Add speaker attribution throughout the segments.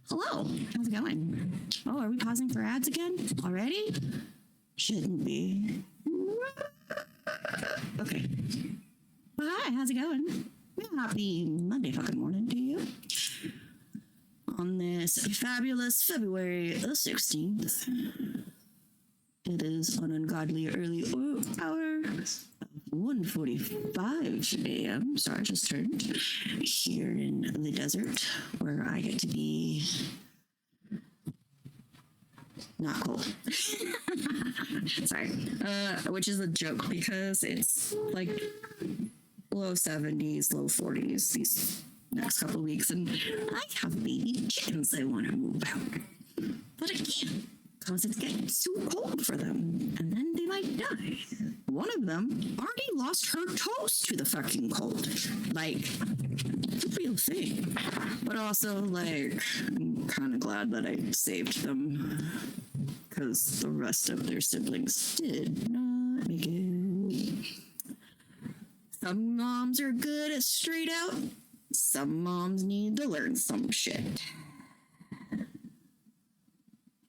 Speaker 1: Hello, how's it going? Oh, are we pausing for ads again? Already? Shouldn't be. Okay. Well, hi, how's it going? Happy Monday fucking morning to you. On this fabulous February the 16th. It is an ungodly early hour. 1:45 a.m. Sorry, just turned here in the desert where I get to be not cold. Sorry. Which is a joke because it's like low 70s, low 40s these next couple of weeks, and I have baby chickens I want to move out. But I can't because it's getting too cold for them, and then they might die. One of them already lost her toes to the fucking cold. Like, it's a real thing. But also, like, I'm kind of glad that I saved them because the rest of their siblings did not make it. Some moms are good at straight out. Some moms need to learn some shit.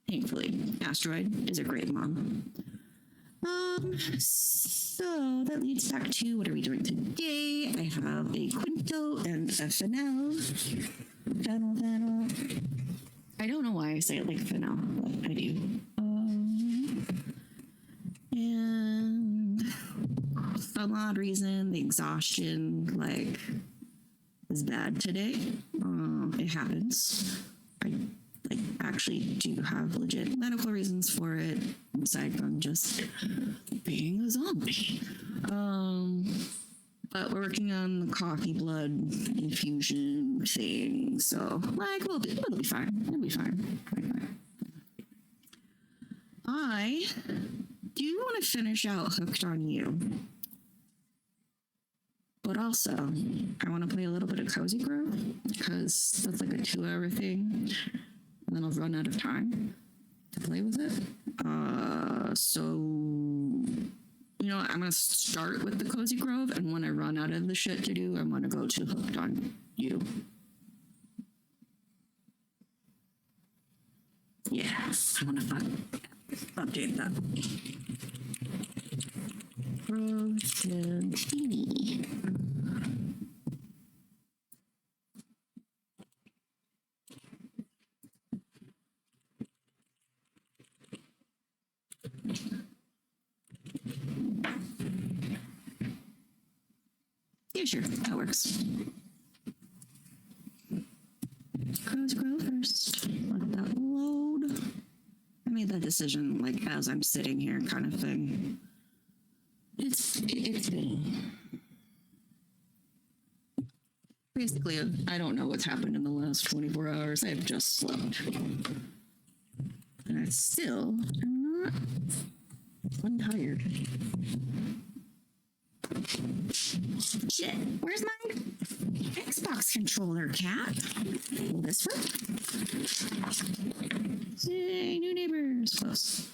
Speaker 1: Thankfully, Asteroid is a great mom. So that leads back to what are we doing today? I have a Quinto and a Fennel. Fennel. I don't know why I say it like Fennel, but I do. And for some odd reason, the exhaustion, like, is bad today. It happens. I actually do have legit medical reasons for it, aside from just being a zombie. But we're working on the coffee blood infusion thing, so like it'll be fine. It'll be fine. I do want to finish out Hooked on You. But also, I want to play a little bit of Cozy Grove, because that's like a 2-hour thing, and then I'll run out of time to play with it. So, you know what, I'm going to start with the Cozy Grove, and when I run out of the shit to do, I'm going to go to Hooked on You. Yes, I want to update that. Roasted TV. Yeah, sure, that works. Let's go first. Let that load. I made that decision like as I'm sitting here, kind of thing. It's been basically I don't know what's happened in the last 24 hours. I've just slept, and I still am not untired. Shit, where's my Xbox controller, cat? This one? Yay, new neighbors. Close.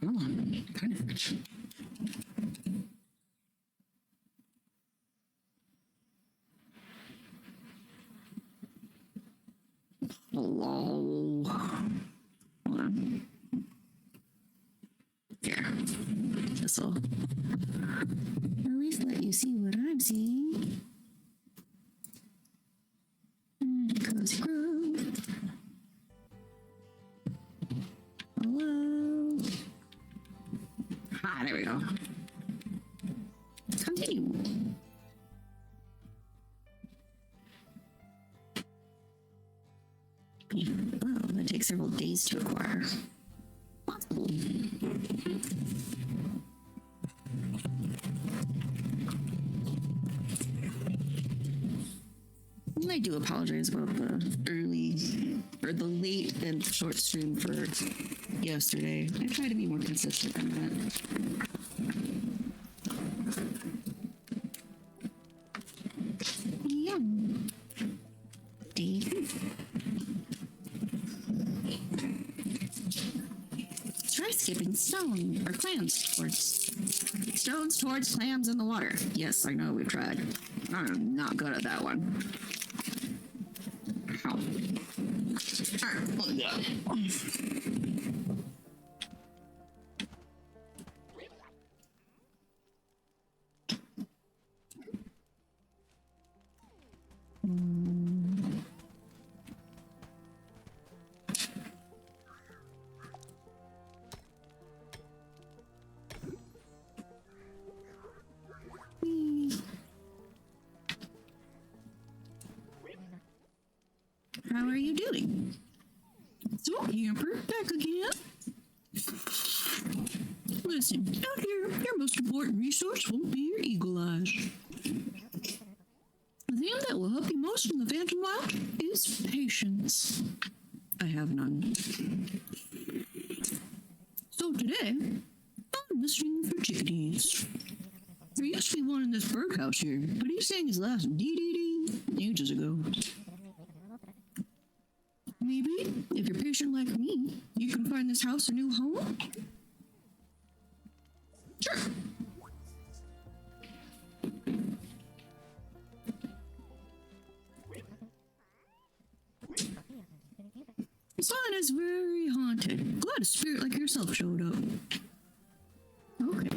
Speaker 1: Oh, I'm kind of rich. Hello. Hold on. Here. This'll at least let you see what I'm seeing. Cozy Grove. Hello. Ah, there we we go. Continue. Oh, that takes several days to acquire. Possible. I do apologize about the late and short stream for yesterday. I try to be more consistent than that. Yeah. Dave. Try skipping stones towards clams in the water. Yes, I know we've tried. I'm not good at that one. Ow. Yeah. How are you doing? So, Camper, back again. Listen, out here, your most important resource won't be your eagle eyes. The thing that will help you most in the Phantom Wild is patience. I have none. So today, I'm listening for chickadees. There used to be one in this bird house here, but he sang his last DbD ages ago. Maybe, if you're patient like me, you can find this house a new home? Sure. This island is very haunted. Glad a spirit like yourself showed up. Okay.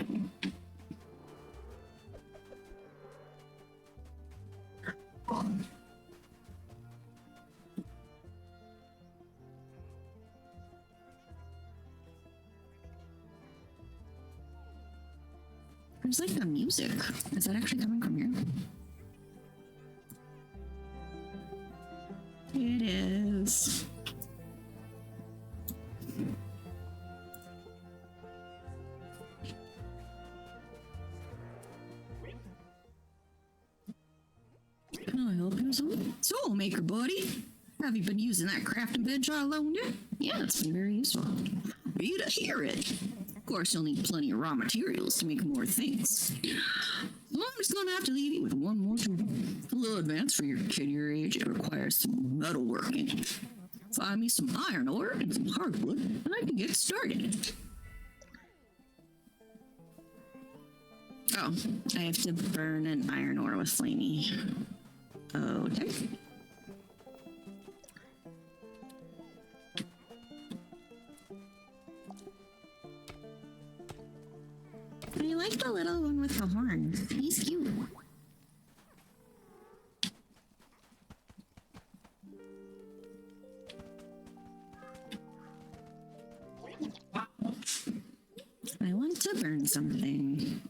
Speaker 1: There's like the music. Is that actually coming from here? It is. Can I help you, son? Soul maker, buddy. Have you been using that crafting bench I loaned you? Yeah, it's been very useful. You to hear it. Of course, you'll need plenty of raw materials to make more things. Well, I'm just gonna have to leave you with one more tool. A little advanced for your kid your age. It requires some metalworking. Find me some iron ore and some hardwood, and I can get started. Oh, I have to burn an iron ore with Flamey. Okay. I like the little one with the horn. He's cute. I want to burn something.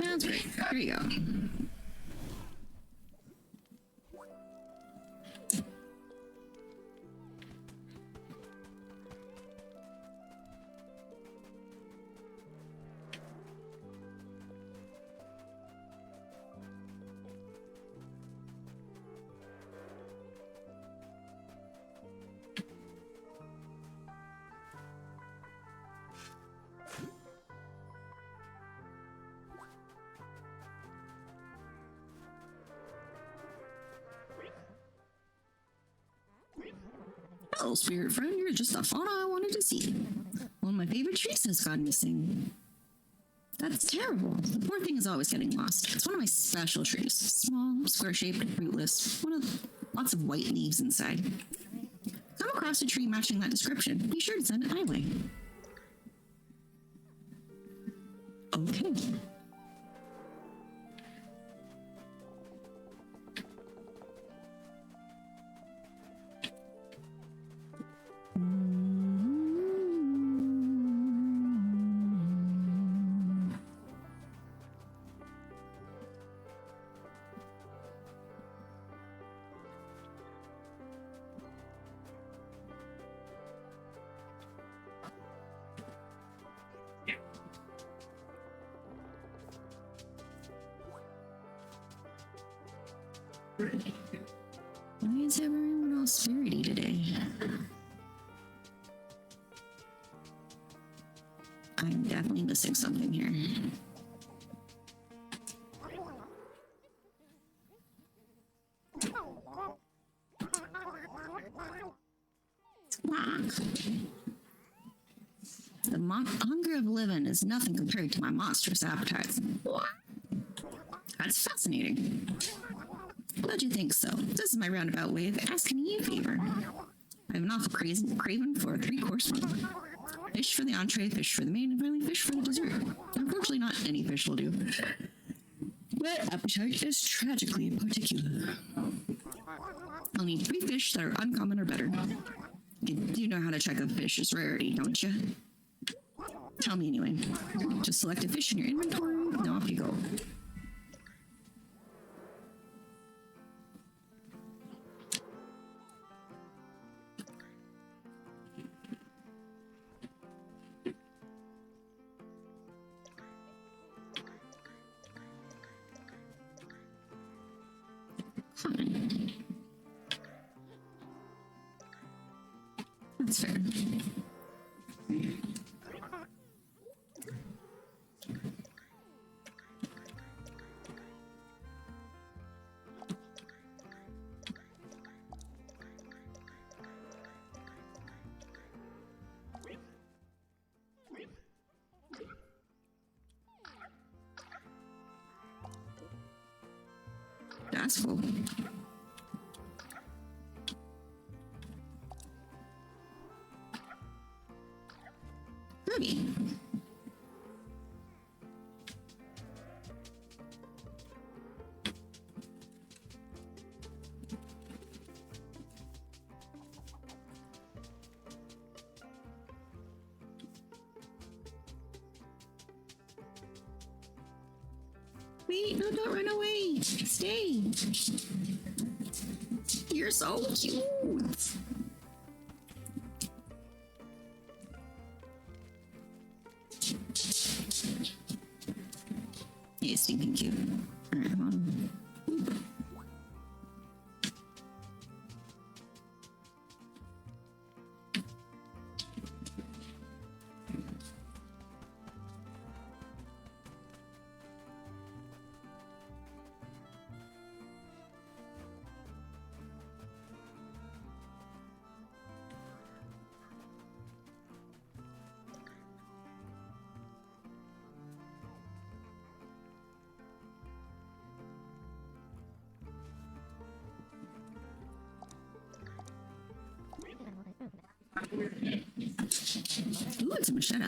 Speaker 1: Sounds great. Here you go. Hello, spirit friend. You're just the fauna I wanted to see. One of my favorite trees has gone missing. That's terrible. The poor thing is always getting lost. It's one of my special trees. Small, square-shaped, fruitless. Lots of white leaves inside. Come across a tree matching that description. Be sure to send it my way. Okay. Why is everyone all spirity today? I'm definitely missing something here. The hunger of living is nothing compared to my monstrous appetites. That's fascinating. Glad you think so. This is my roundabout way of asking you a favor. I have an awful craving for a 3-course meal. Fish for the entree, fish for the main, and finally fish for the dessert. Unfortunately, not any fish will do. My appetite is tragically particular. I'll need 3 fish that are uncommon or better. You do know how to check a fish's rarity, don't you? Tell me anyway. Just select a fish in your inventory, and off you go. That's fair. That's cool. Ruby. Wait, no, don't run away. Stay. You're so cute. Yeah, stinking cute. All right, come on. Ooh, it's a machete.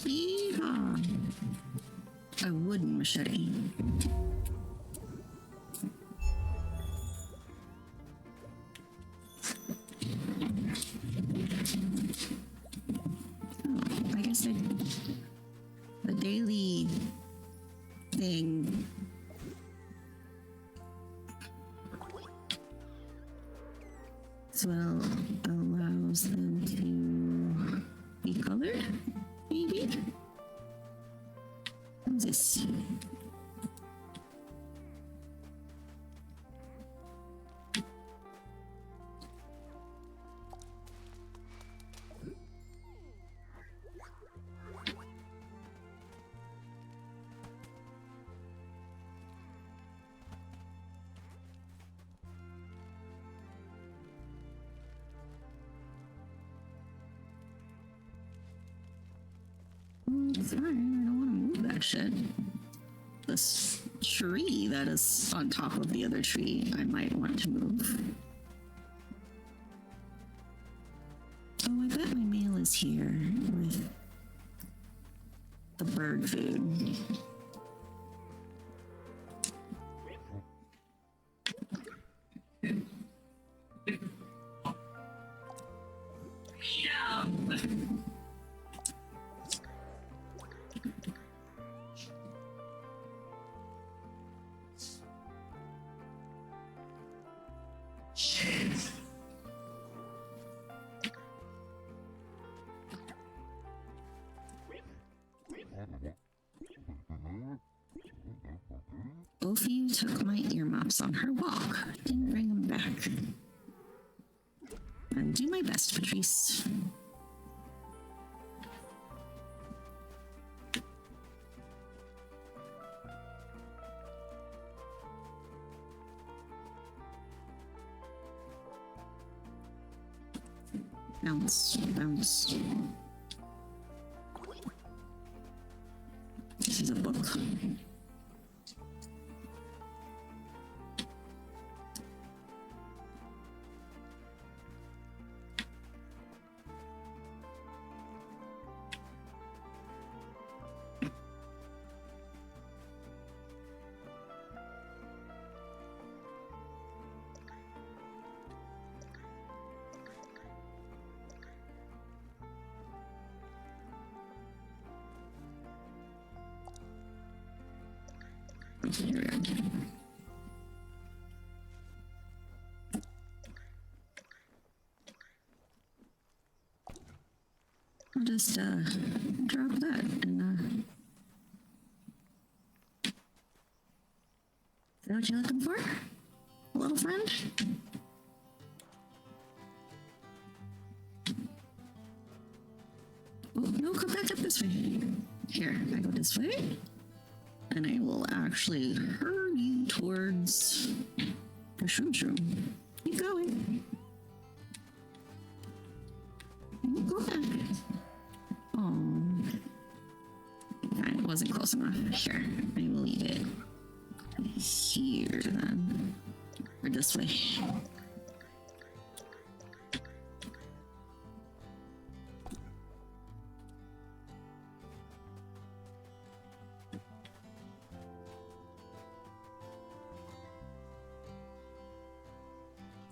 Speaker 1: Yeehaw. A wooden machete. I guess the daily thing as well allows them to be colored, maybe? What's this? Fine, I don't want to move that shit. This tree that is on top of the other tree, I might want to move. Oh, I bet my mail is here with the bird food. Both of you took my earmuffs on her walk. Didn't bring them back. I'll do my best, Patrice. Bounce, bounce. This is a book. Here we go. I'll just drop that and is that what you're looking for? A little friend? Oh no, come back up this way. Here, I go this way. And I will actually herd you towards the shroom shroom. Keep going. Go back. Oh. That wasn't close enough. Here, I will leave it here then. Or this way.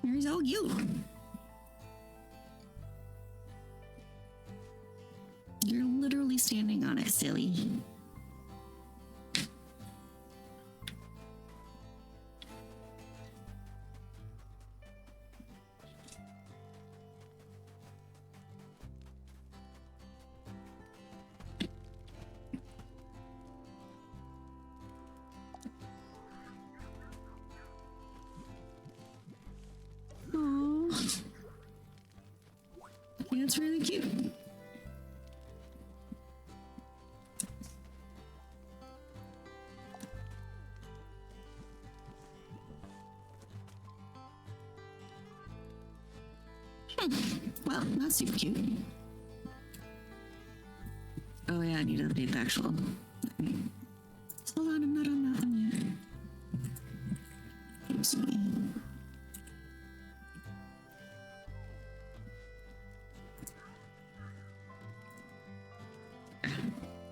Speaker 1: Here's all you. You're literally standing on it, silly. It's really cute. Well, not super cute. Oh yeah, I need to update the actual. Hold on, I'm not on that one yet. Oopsie.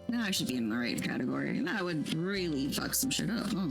Speaker 1: Now I should be in the right category. That would really fuck some shit up. Oh.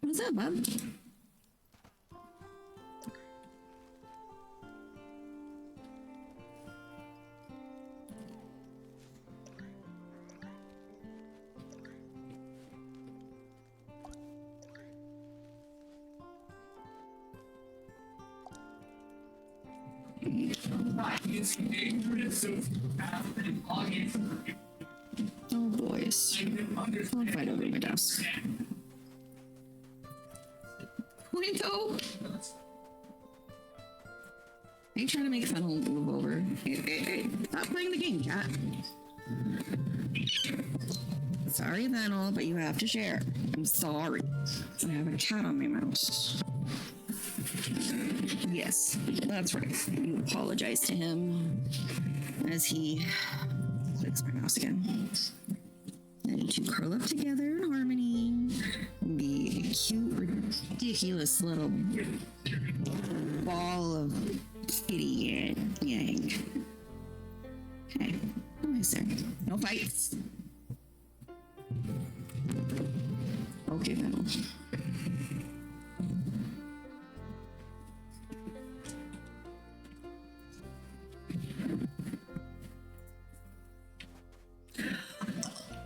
Speaker 1: What's up, bub? Oh boys. I'll fight over my desk. Window! Are you trying to make Fennel move over? Hey, stop playing the game, cat. Sorry, Venel, but you have to share. I'm sorry. I have a cat on my mouse. Yes, that's right. You apologize to him as he clicks my mouse again. And you two curl up together in harmony. Be a cute, ridiculous little ball of kitty yang. Okay, almost there. No fights. Okay, Venel.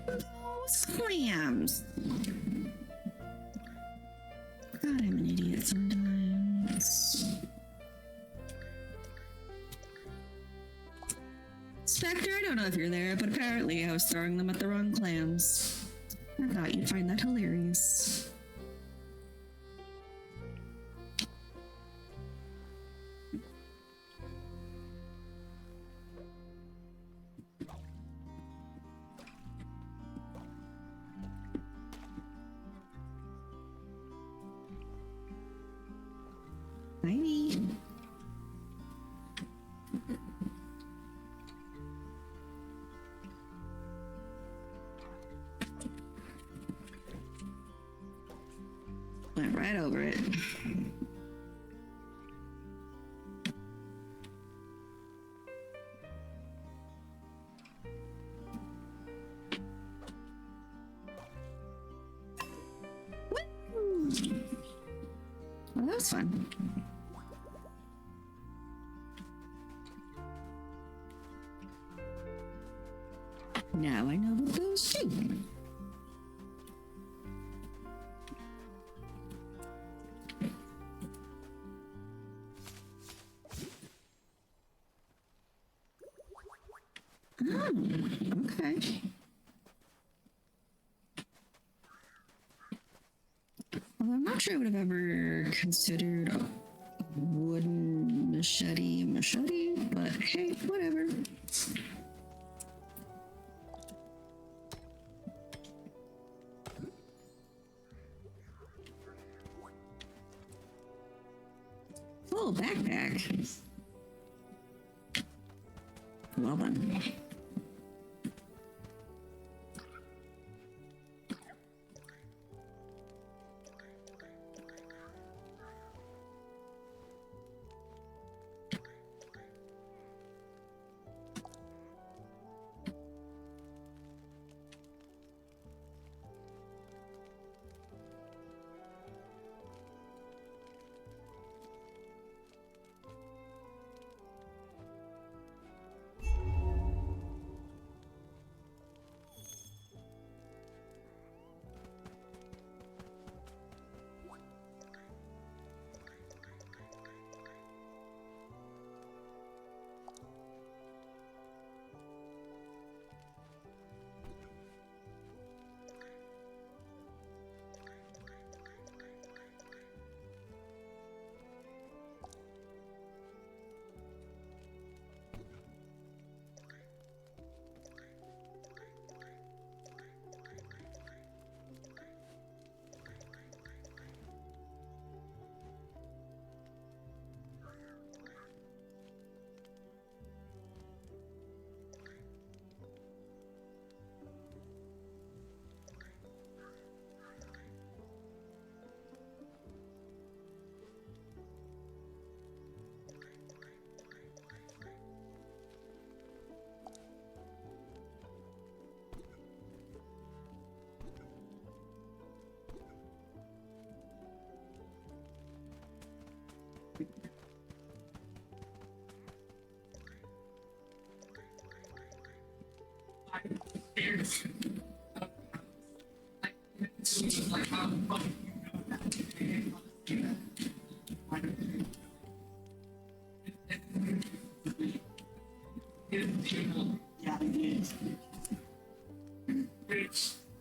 Speaker 1: Those clams. God, I'm an idiot sometimes. Spectre, I don't know if you're there, but apparently I was throwing them at the wrong clams. I thought you'd find that hilarious. Ivy. Went right over it. Woo! Well, that was fun. Now I know what those do. Oh, okay. Well, I'm not sure I would have ever considered a wooden machete, but hey, whatever. Full backpack. Well then.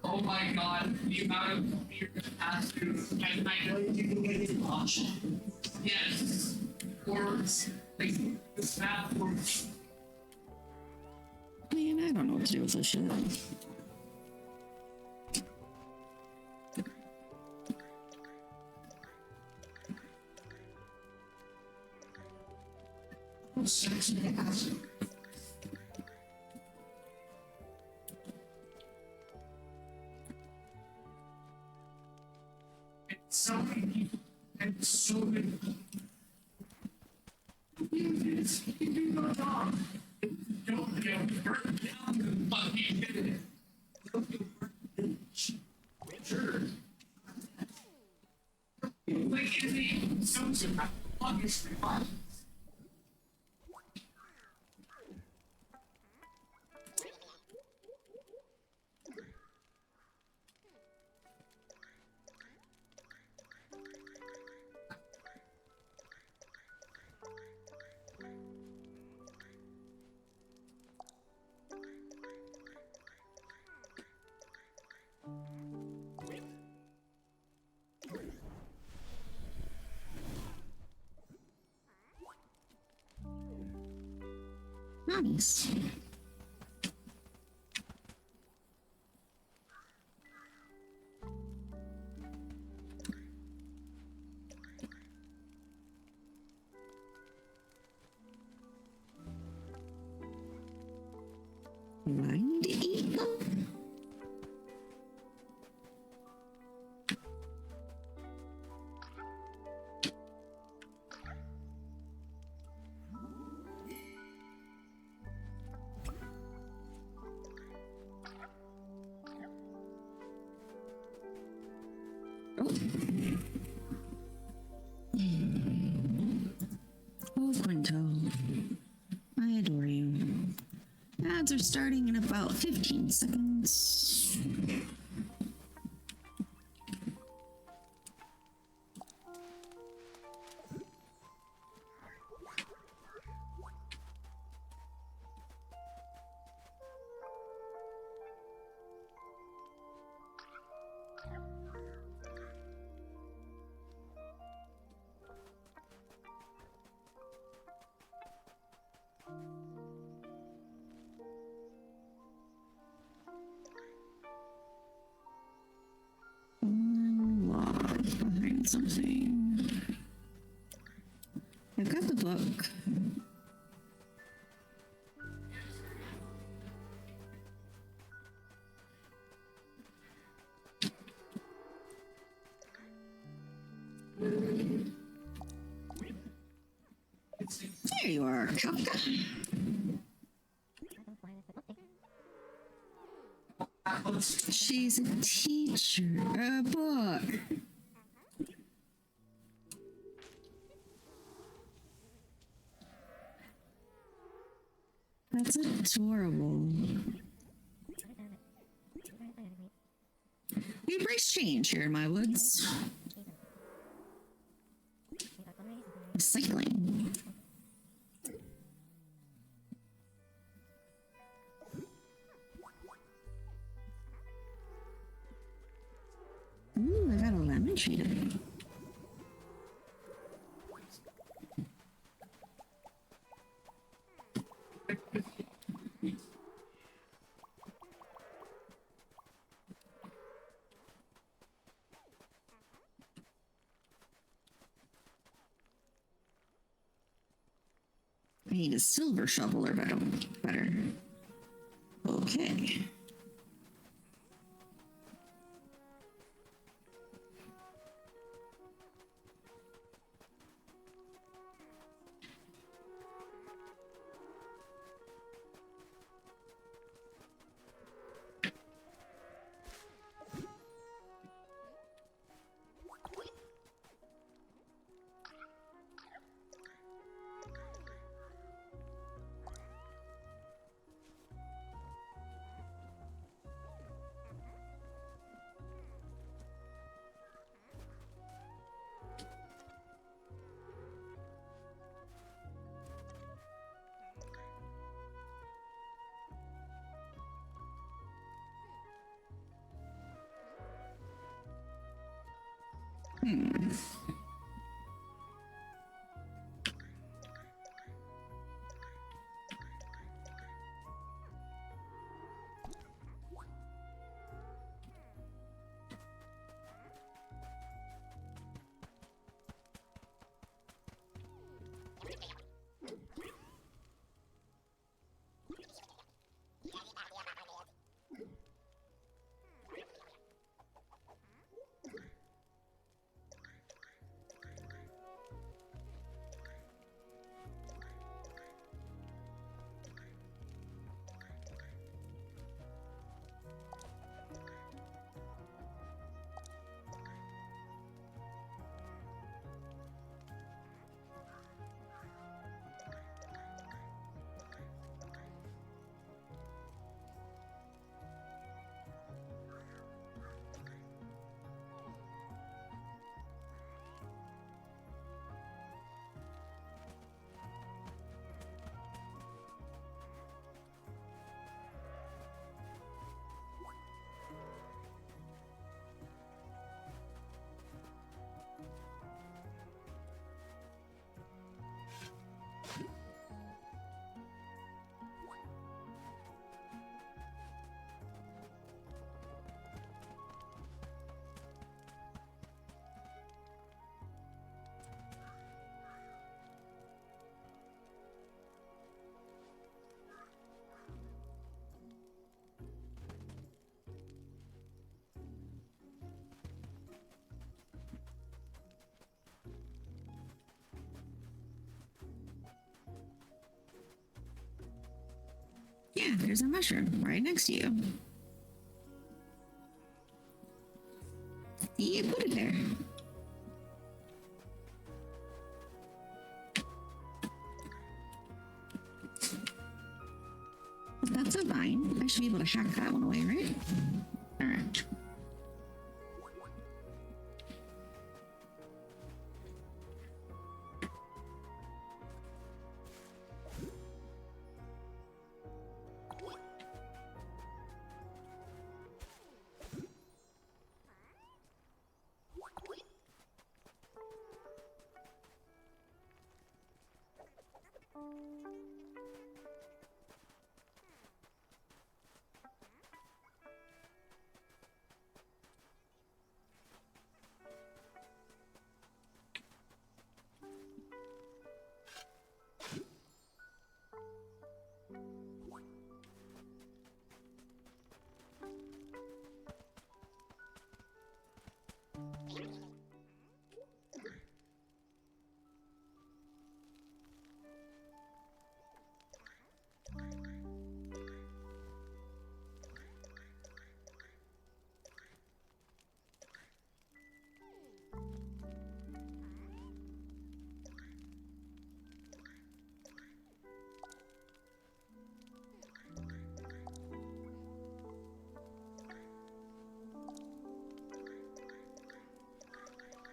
Speaker 2: Oh my god, the amount of beer that passed through. I know you can get it launched. Yes. Or like this map or
Speaker 1: Man, I don't know what to do with this shit.
Speaker 2: So many people and so many people. You do your job. Don't get burnt down the fucking minute. Don't get burnt. Sure. Like in the so obviously fine.
Speaker 1: Nice. Do I need to eat them? Oh, Quinto. I adore you. Ads are starting in about 15 seconds. Log behind something. I've got the book. There you are, Kafka. She's a teacher. A book. That's adorable. We embrace change here in my woods. Cycling. Ooh, I got a lemon tree today. I need a silver shovel or better. Okay. Yeah, there's a mushroom right next to you. You put it there. That's a vine. I should be able to hack that one away, right? All right.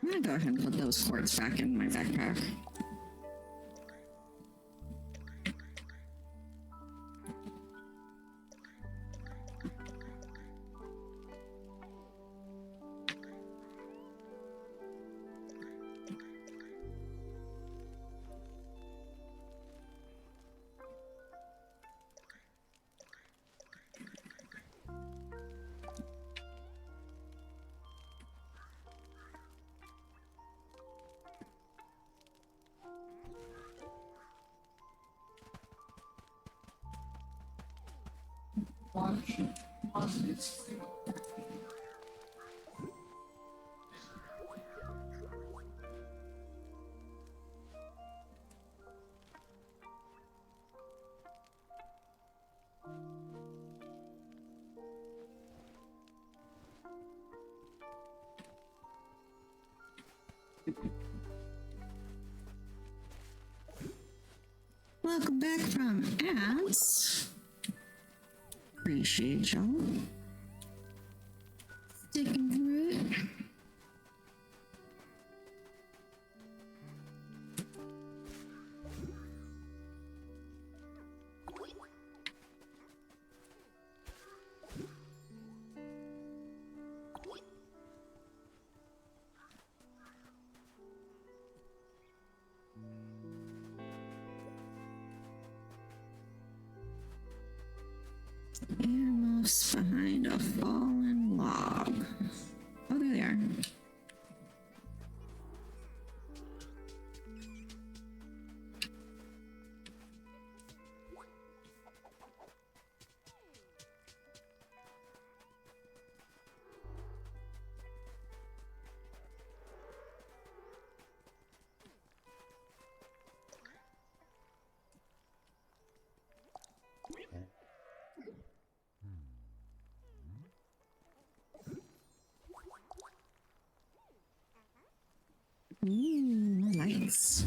Speaker 1: I'm gonna go ahead and put those quartz back in my backpack.
Speaker 2: Watch. Positives.
Speaker 1: Welcome back from ads. Appreciate y'all sticking through it. Earmuffs behind a fallen log. Oh, there they are. Nice.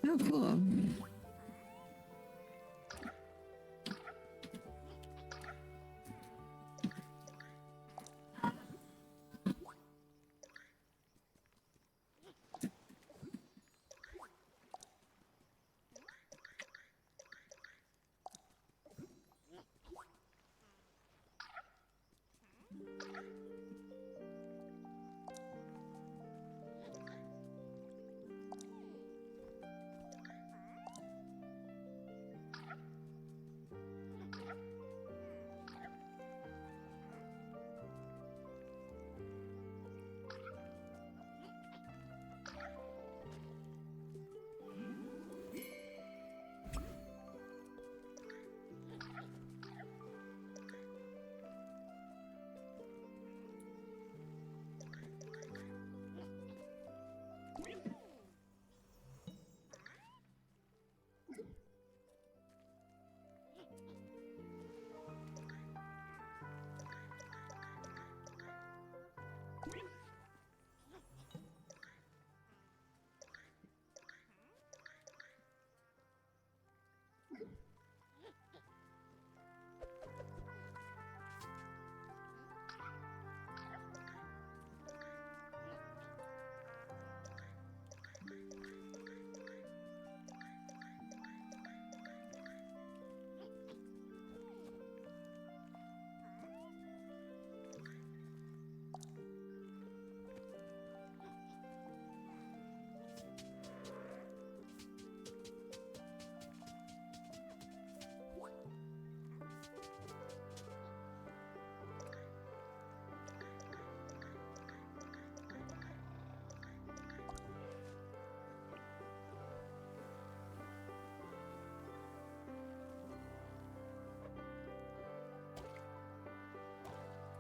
Speaker 1: Oh, cool.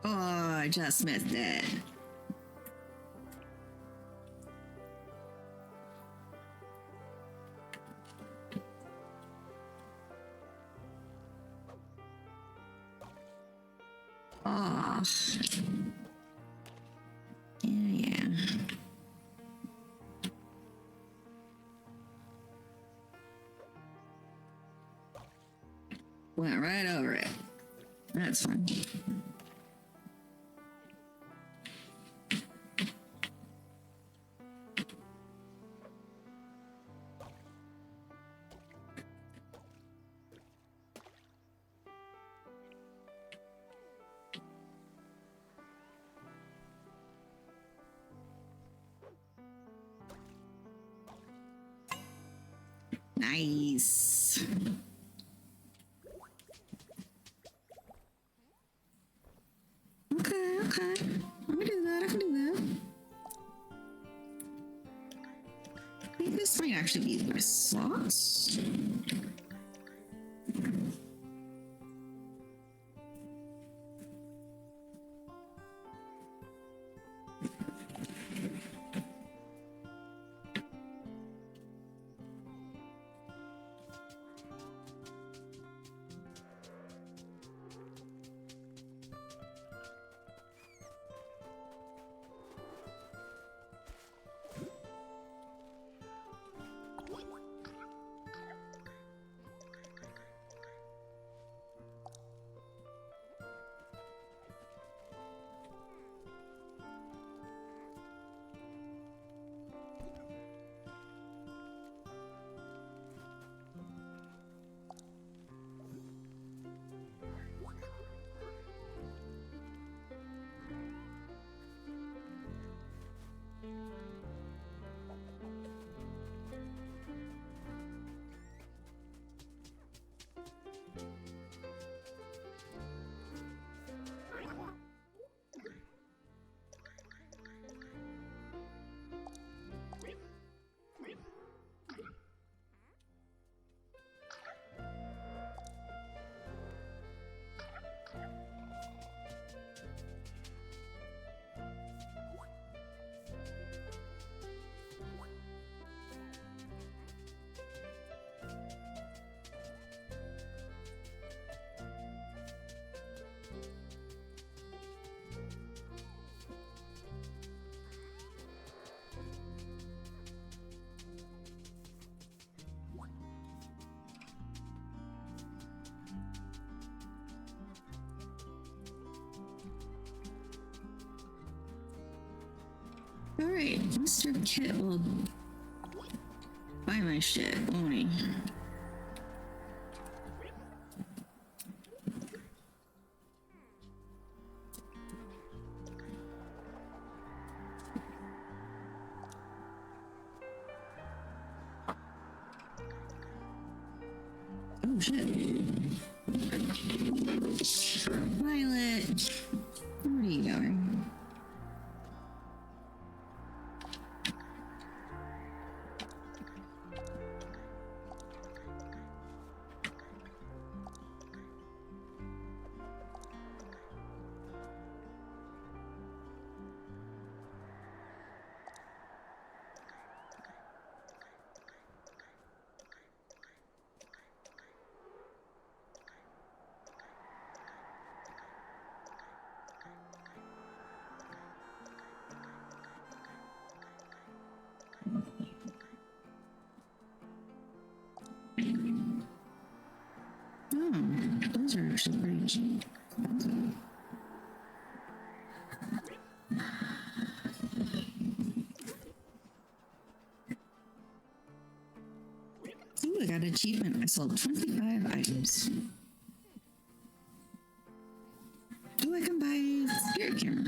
Speaker 1: Oh, I just missed it. Oh. Yeah. Went right over it. That's fine. Nice. Okay, okay. I can do that. I can do that. I think this might actually be my slots. Alright, Mr. Kit will buy my shit, won't he? Oh shit. Violet, where are you going? Oh, those are actually pretty cheap. Ooh, I got an achievement. I sold 25 items. Ooh, I can buy spirit camera.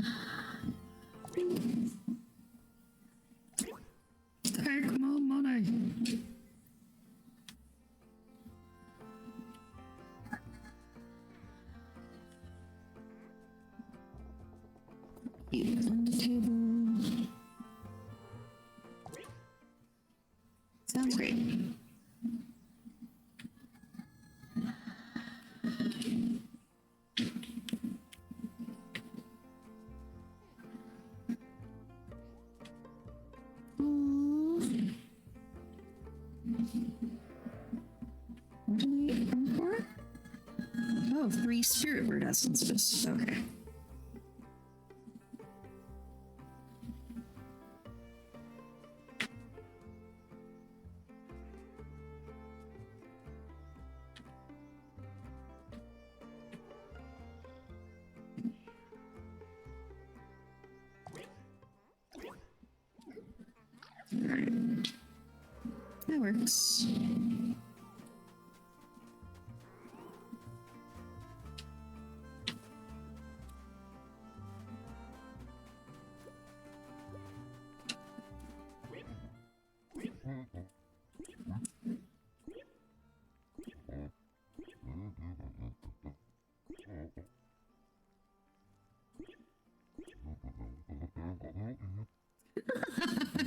Speaker 1: Take more money. You on the table. Sounds great. What do we aim for? Oh, 3 spirit bird essences. Okay. Alright. That works.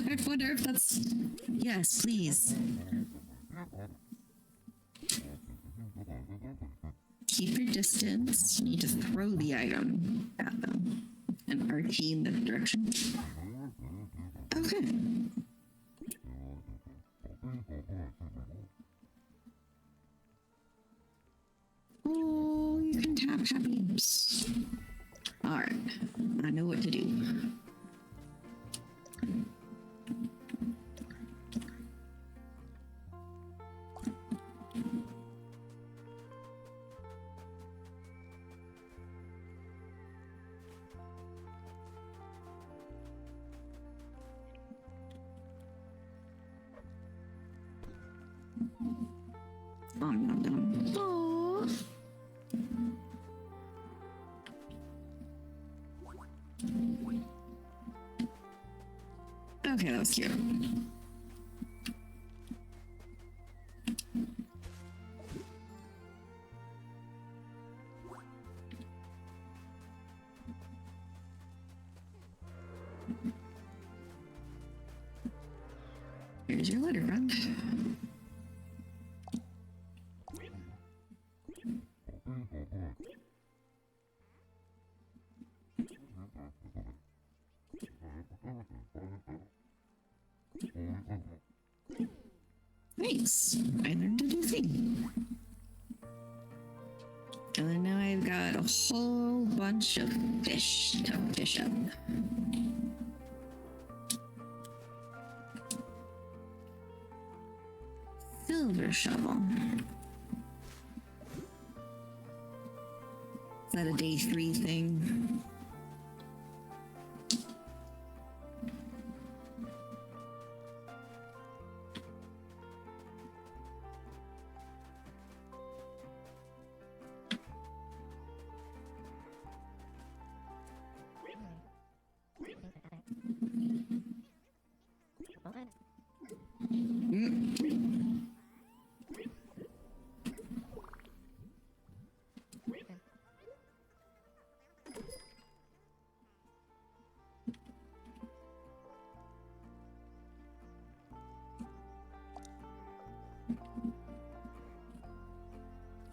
Speaker 1: I wonder if that's... Yes, please. Keep your distance. You need to throw the item at them and RT in that direction. Okay. Oh, you can tap happiness. Alright, I know what to do. Nom, nom, nom. Aww. Okay, that was cute. Here's your letter, friend. Nice. I learned a new thing. And then now I've got a whole bunch of fish to fish up. Silver shovel. Is that a day 3 thing?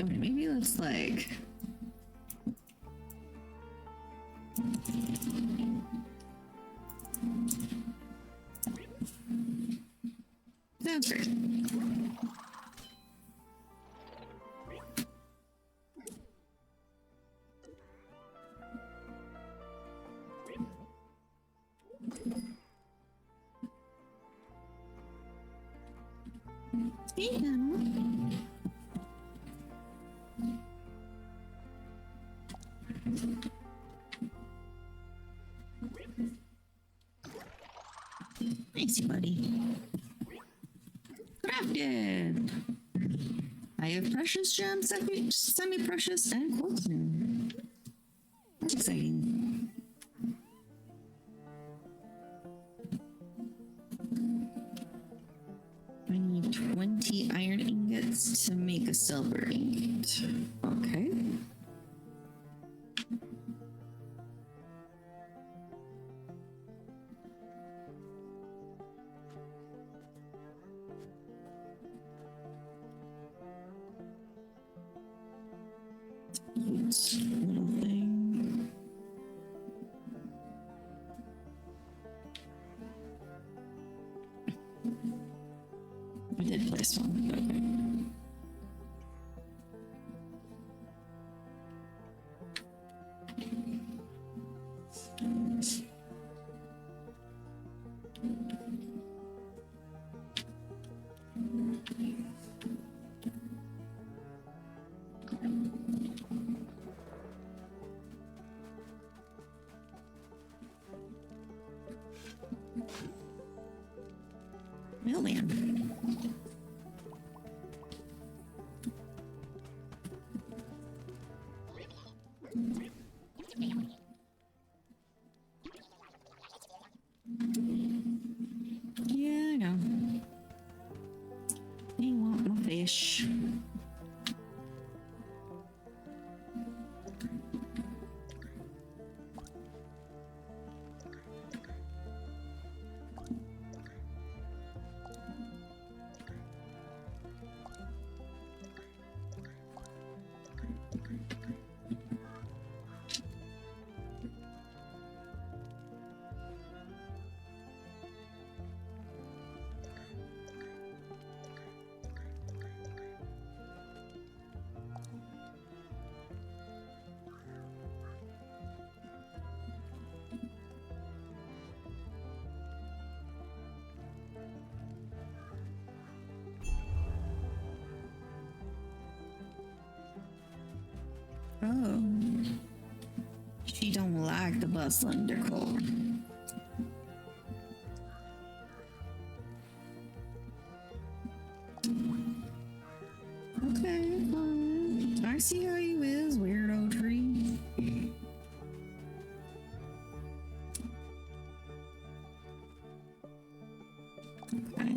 Speaker 1: Okay, maybe let's like. Sounds great. Yeah. Nice, buddy. Crafted. I have precious gems, semi-precious, and quartz now. That's exciting. I need 20 iron ingots to make a silver ingot. Okay. Little thing. I did place one. Okay. Mailman. Yeah, I know. They want my fish. Oh. She don't like the bustling decor. Okay, fine. I see how you is, weirdo tree. Okay.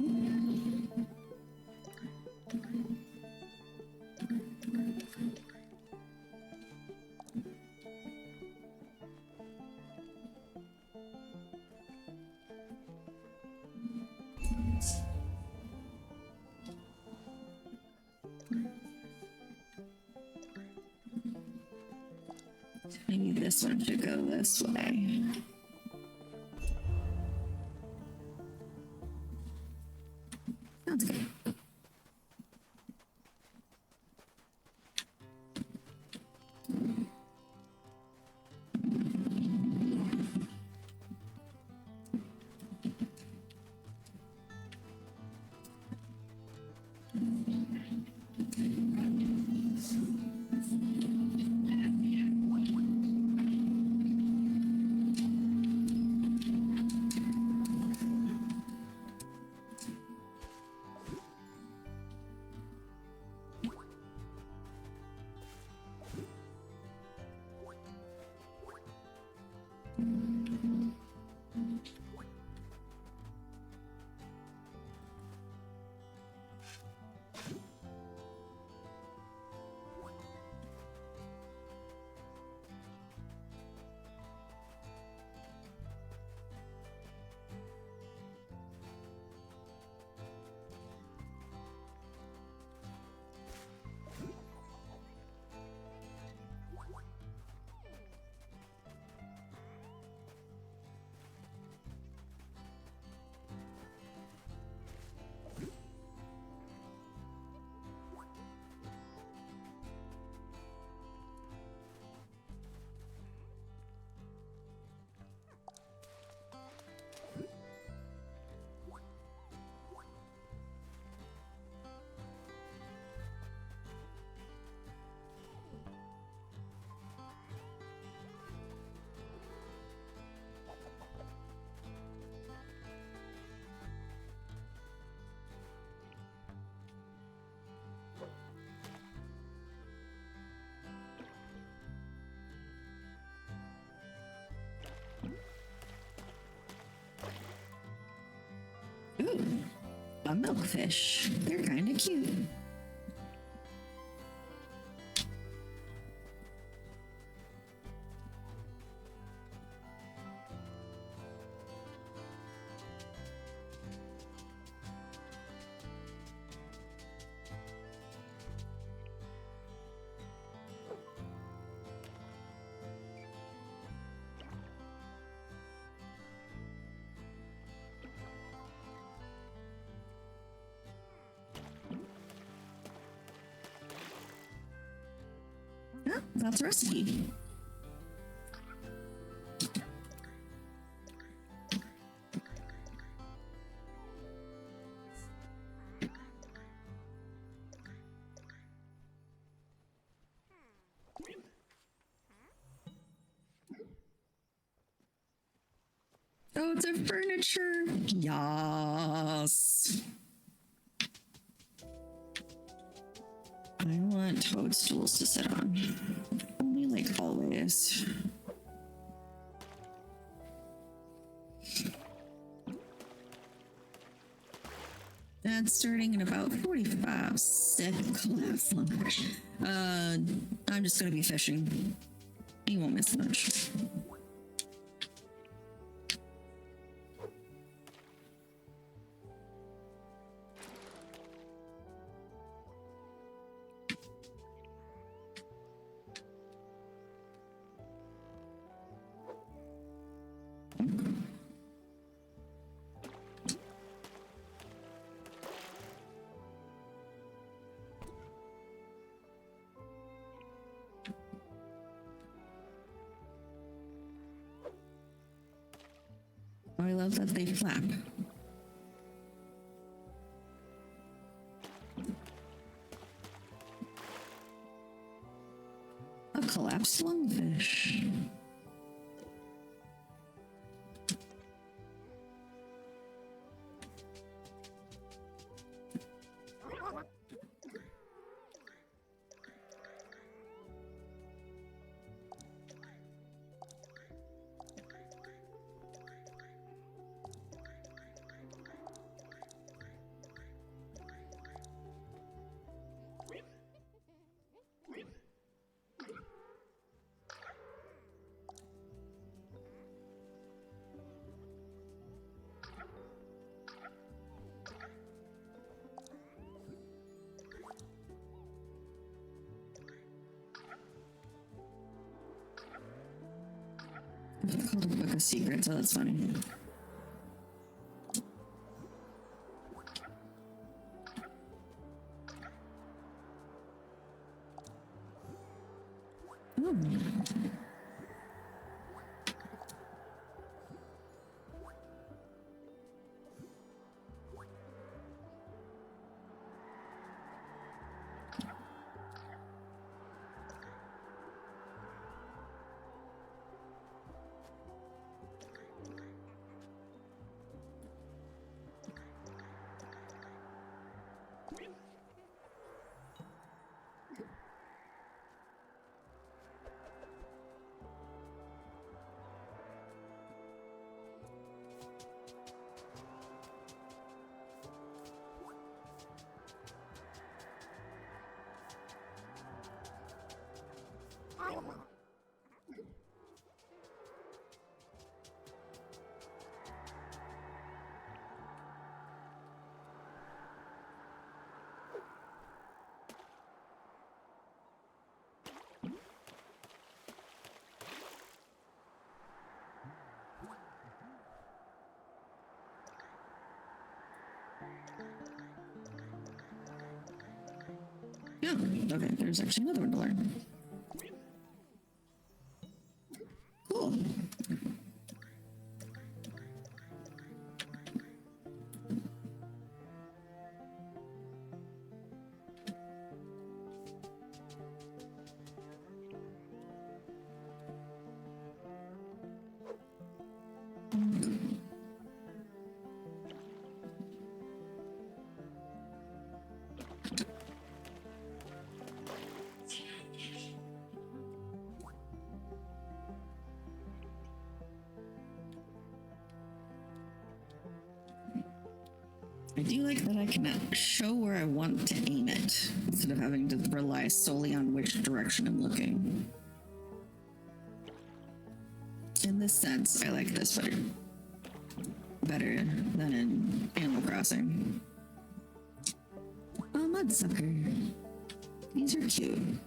Speaker 1: Maybe this one should go this way. Sounds good. milkfish. They're kind of cute. Yeah, that's a recipe. Oh, it's a furniture. Yes. I want toadstools to sit on. Only like always. That's starting in about 45 seconds. I'm just gonna be fishing. You won't miss much. Oh, I love that they flap. A collapsed lungfish. It's called a book of secrets, so that's funny. Ooh. Yeah, okay, there's actually another one to learn. Cool. I do like that I can show where I want to aim it instead of having to rely solely on which direction I'm looking. In this sense, I like this better than in Animal Crossing. Oh, Mudsucker. These are cute.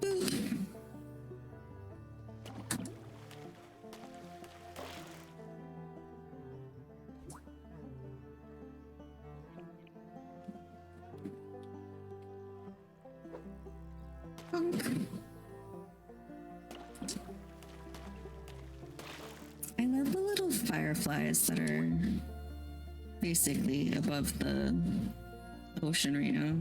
Speaker 1: Boop. Bonk. I love the little fireflies that are basically above the ocean right now.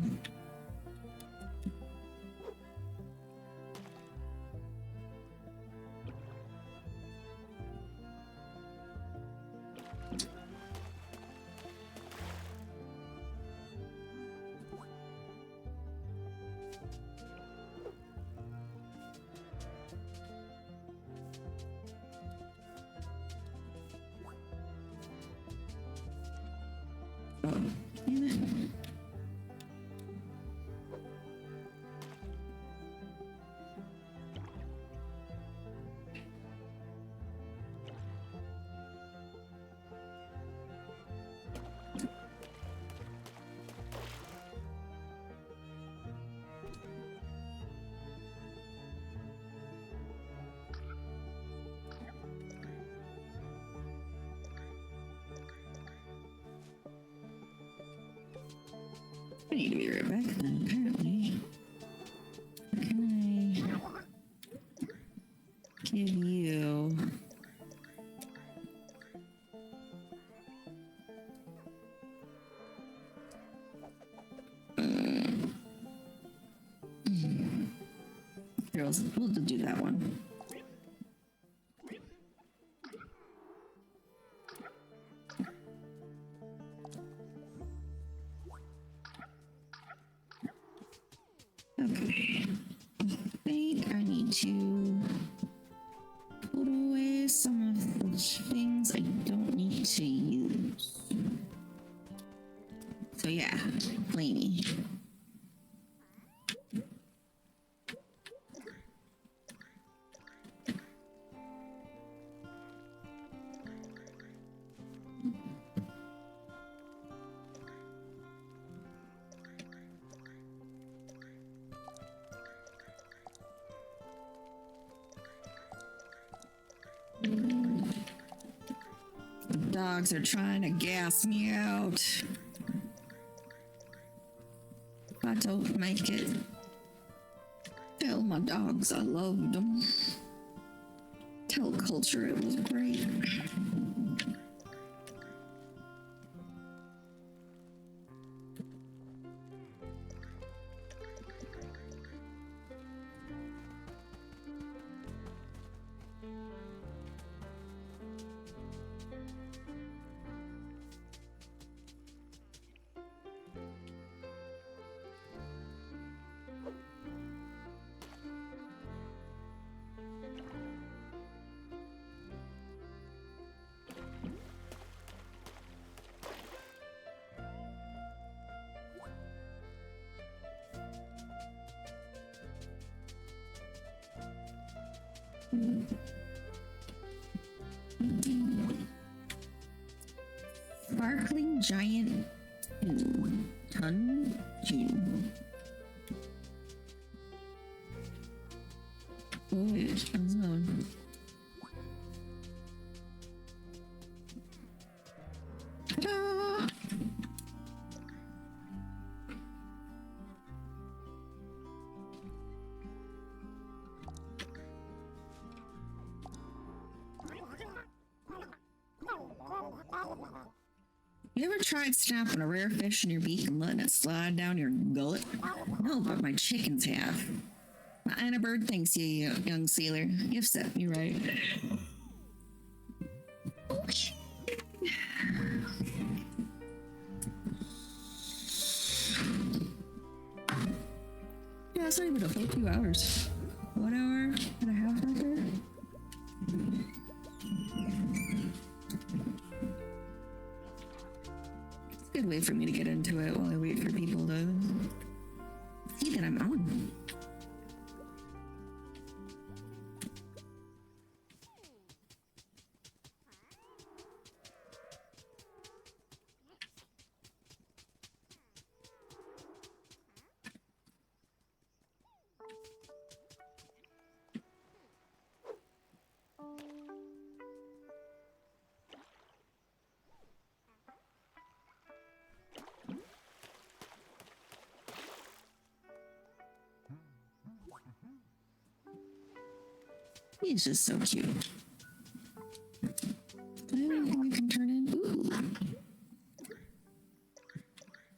Speaker 1: Oh, damn it. I need to be right back then, apparently. Can I give you... Here, we'll do that one. Okay. I think I need to put away some of the things I don't need to use. So yeah, Blaney. The dogs are trying to gas me out. If I don't make it, tell my dogs I loved them. Tell culture it was great. Sparkling giant ton June. Oh, wait, ta-da! You ever tried snapping a rare fish in your beak and letting it slide down your gullet? No, but my chickens have. My Anna Bird thanks you, young sealer. You've set me right. Yeah, it's not even a full 2 hours. 1 hour and a half right there. Good way for me to get into it while I wait for people to see that I'm on. He's just so cute. Do I have anything I can turn in? Ooh.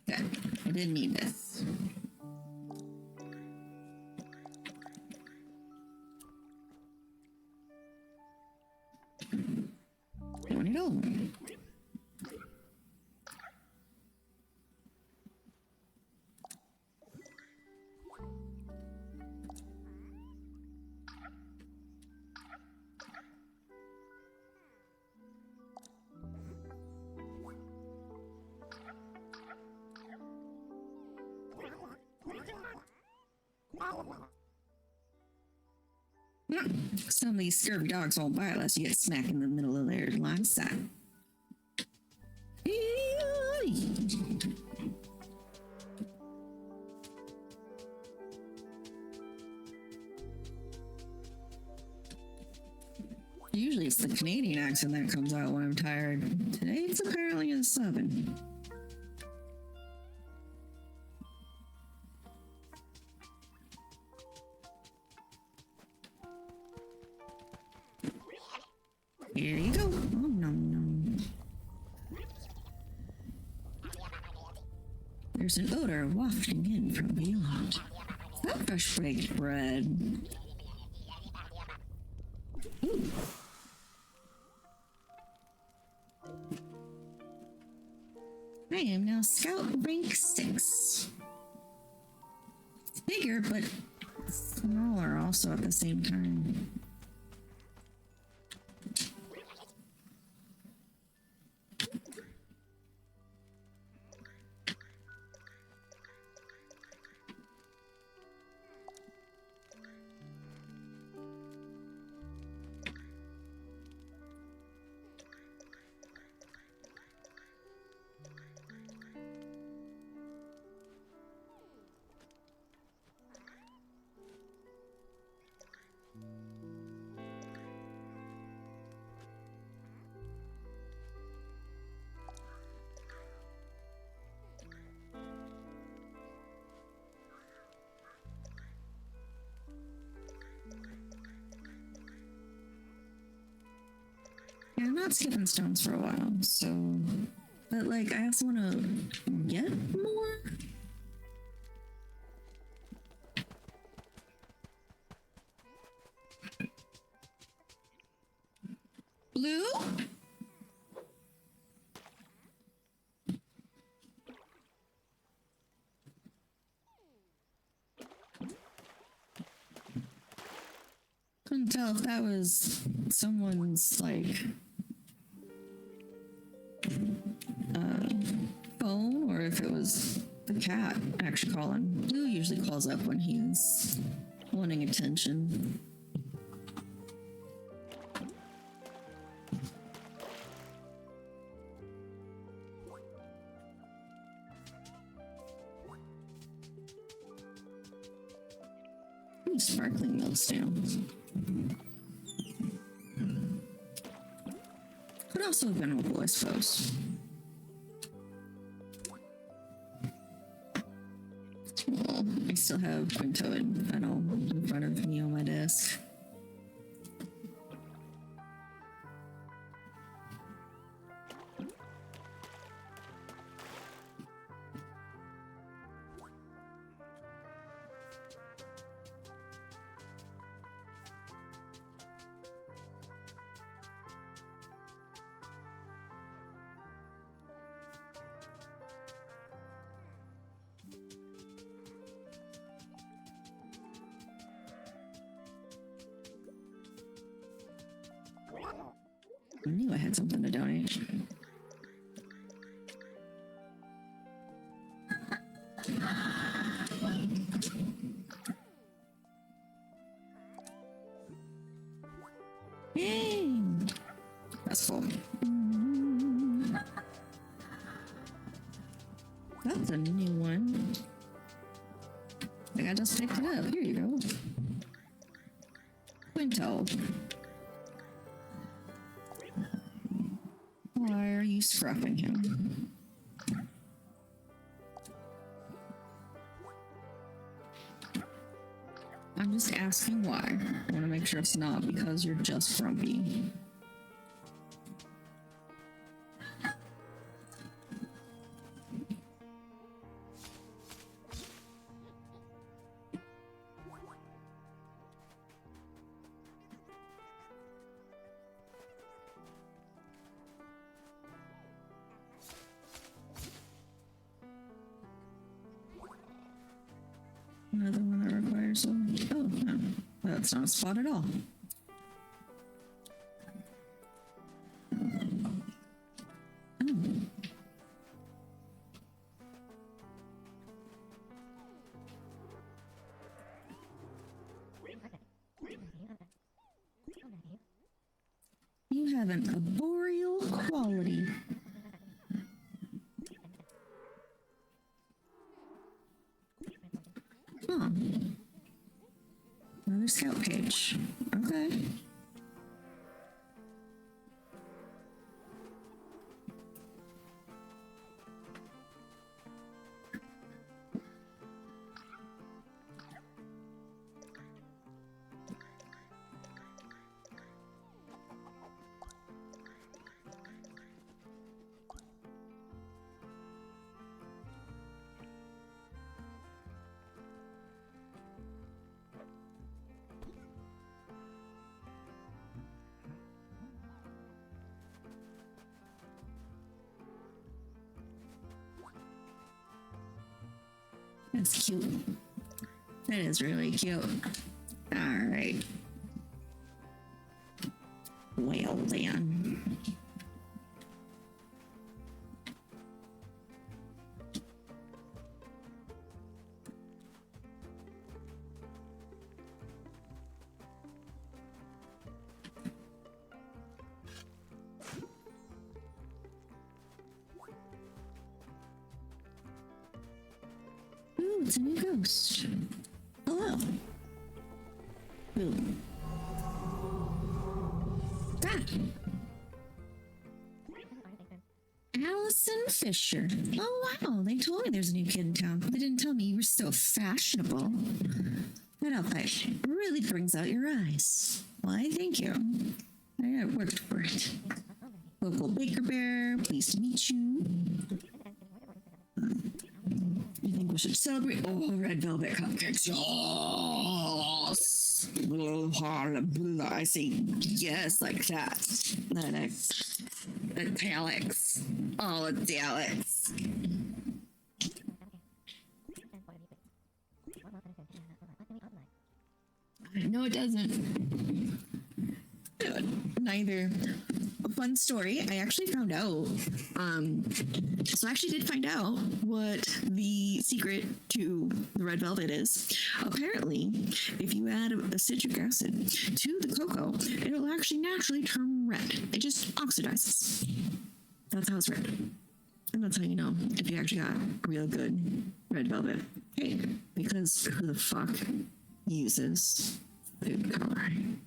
Speaker 1: Okay, I didn't need this. Don't need all of them. Some of these scurvy dogs won't bite unless you get smack in the middle of their line side. Usually it's the Canadian accent that comes out when I'm tired. Today it's apparently a Southern. Here you go. Oh, nom. There's an odor wafting in from beyond. Is that fresh baked bread? Ooh. I am now Scout Rank 6. It's bigger, but smaller also at the same time. Yeah, I'm not skipping stones for a while, so... But, like, I also want to get more? Blue? Couldn't tell if that was someone's, like... phone, or if it was the cat actually calling. Blue usually calls up when he's wanting attention. Ooh, sparkling milk stamps. Could also have been a I suppose. Well, I still have Quinto and Fennel in front of me on my desk. I knew I had something to donate. That's cool. That's a new one. I think I just picked it up. Here you go. Quinto. Why are you scruffing him? I'm just asking why. I want to make sure it's not because you're just grumpy. Another one that requires a... Oh, no. That's not a spot at all. Oh. You have an arboreal quality. Huh. Another scout page. Okay. That's cute. That is really cute. All right. Well then. Ooh, it's a new ghost. Hello. Ooh. Ah. Allison Fisher. Oh wow, they told me there's a new kid in town. They didn't tell me you were still fashionable. That outfit really brings out your eyes. Why, thank you. I worked for it. Local Baker Bear, pleased to meet you. You think we should celebrate? Oh, red velvet cupcakes. Yes. I say yes, like that. Italics. All italics. No, it doesn't. Neither. A fun story. I actually found out. So I actually did find out what the secret to the red velvet is. Apparently, if you add a citric acid to the cocoa, it'll actually naturally turn red. It just oxidizes. That's how it's red. And that's how you know if you actually got real good red velvet. Hey, because who the fuck uses food coloring?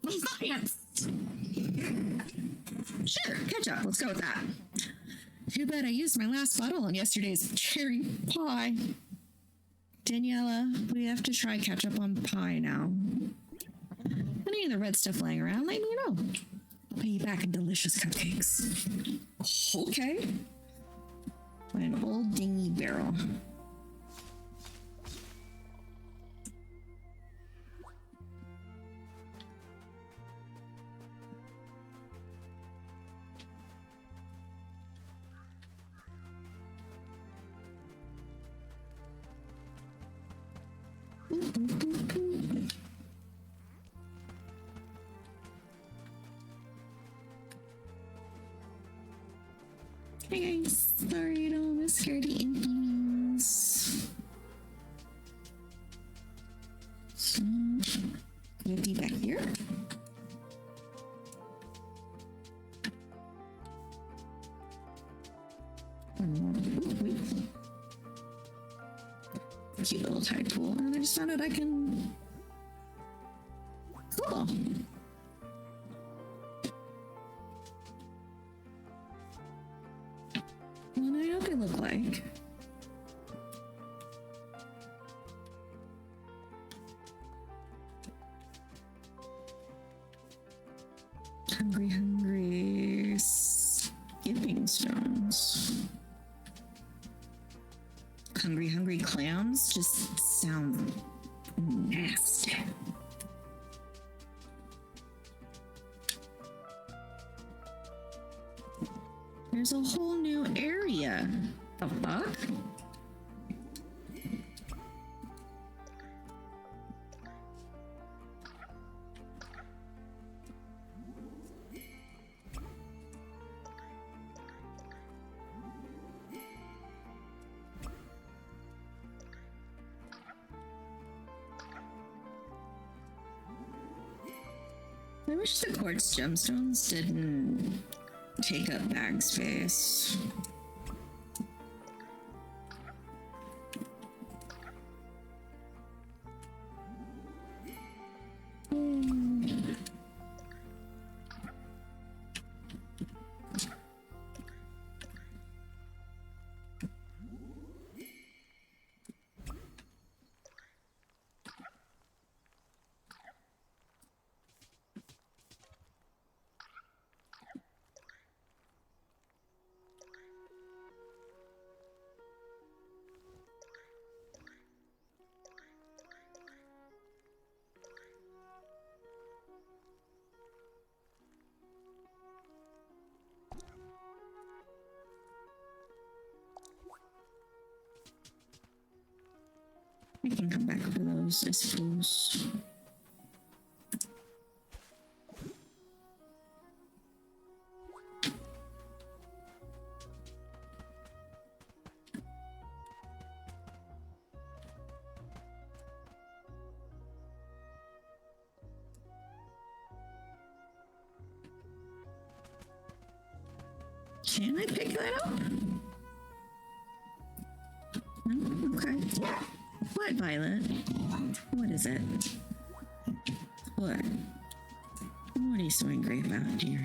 Speaker 1: Science! Sure, ketchup. Let's go with that. Too bad I used my last bottle on yesterday's cherry pie. Daniela, we have to try ketchup on pie now. Any of the red stuff laying around, let me know. I'll pay you back in delicious cupcakes. Okay. An old dingy barrel. Hey guys, sorry I don't miss scaredy inkies. So, gonna be back here. Cute little tide pool. And I just found out I can. Cool. What do I hope they look like? Hungry skipping stones. Hungry clams just sound nasty. There's a whole new area. The fuck? I wish the quartz gemstones didn't take up bag space. I can come back for those, I suppose. Can I pick that up? No? Okay. What, Violet? What is it? What? What are you so angry about, dear?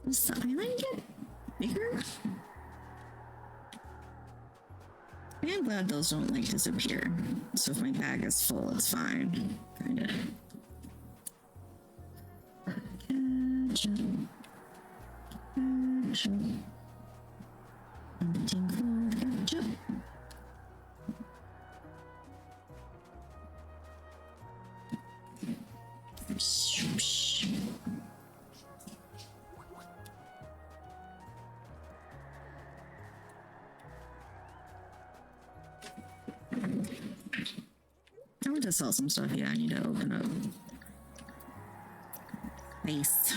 Speaker 1: Does the island get bigger? I'm glad those don't like disappear. So if my bag is full, it's fine. Kinda. Catch up. Catch up. Hunting for catch up. I want to sell some stuff. Yeah, I need to open up. Nice.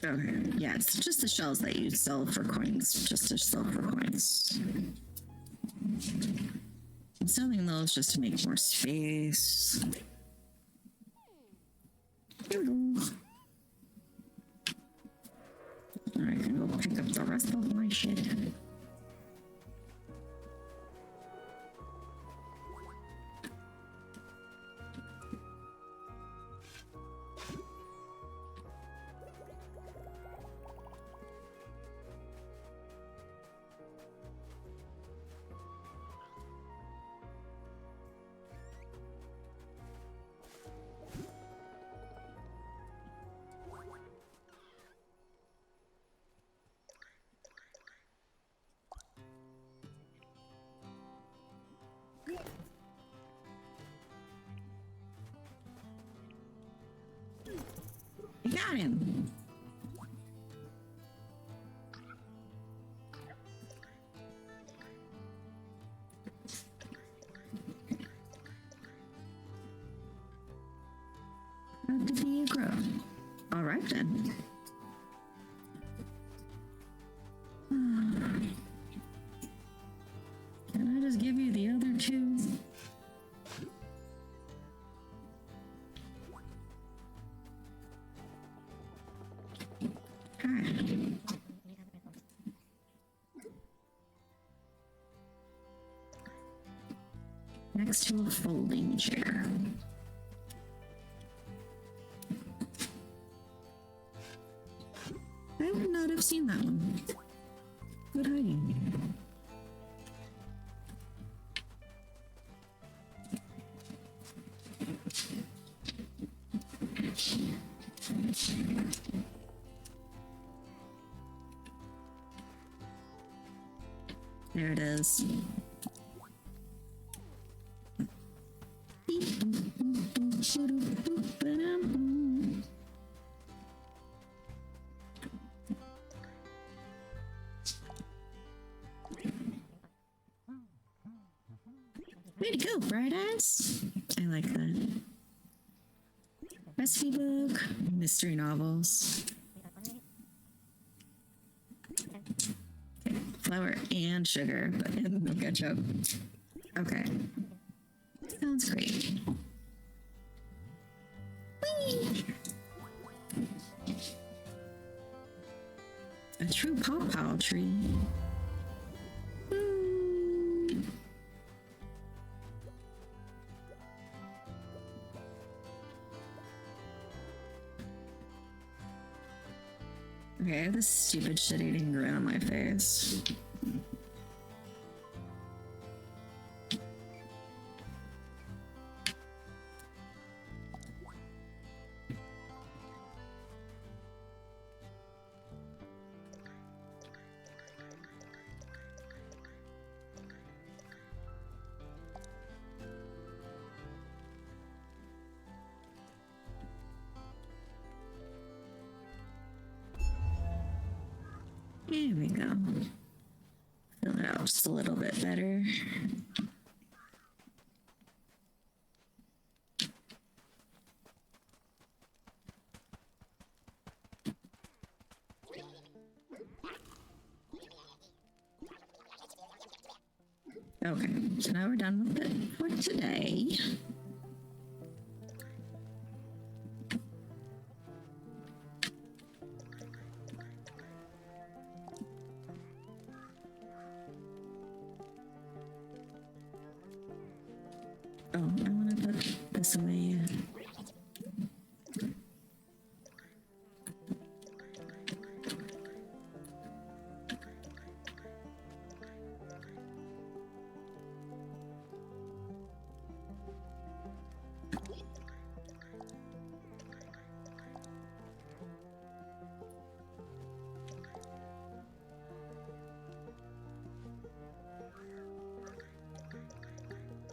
Speaker 1: Okay, yeah, it's just the shells that you sell for coins, just to sell for coins. I'm selling those just to make more space. Alright, I'm gonna go pick up the rest of my shit. I got him. How did he grow? All right then. Can I just give you the other two? Alright. Next to a folding chair. I would not have seen that one. Good hiding. There it is. Way to go, Bright Eyes. I like that. Recipe book, mystery novels. Okay, flour and sugar, but no ketchup. Okay. Sounds great. Whee! A true pawpaw tree. Woo! Okay, I have this stupid shit-eating grin on my face. There we go. Fill it out just a little bit better. Okay, so now we're done with it for today. Oh, I want to put this away.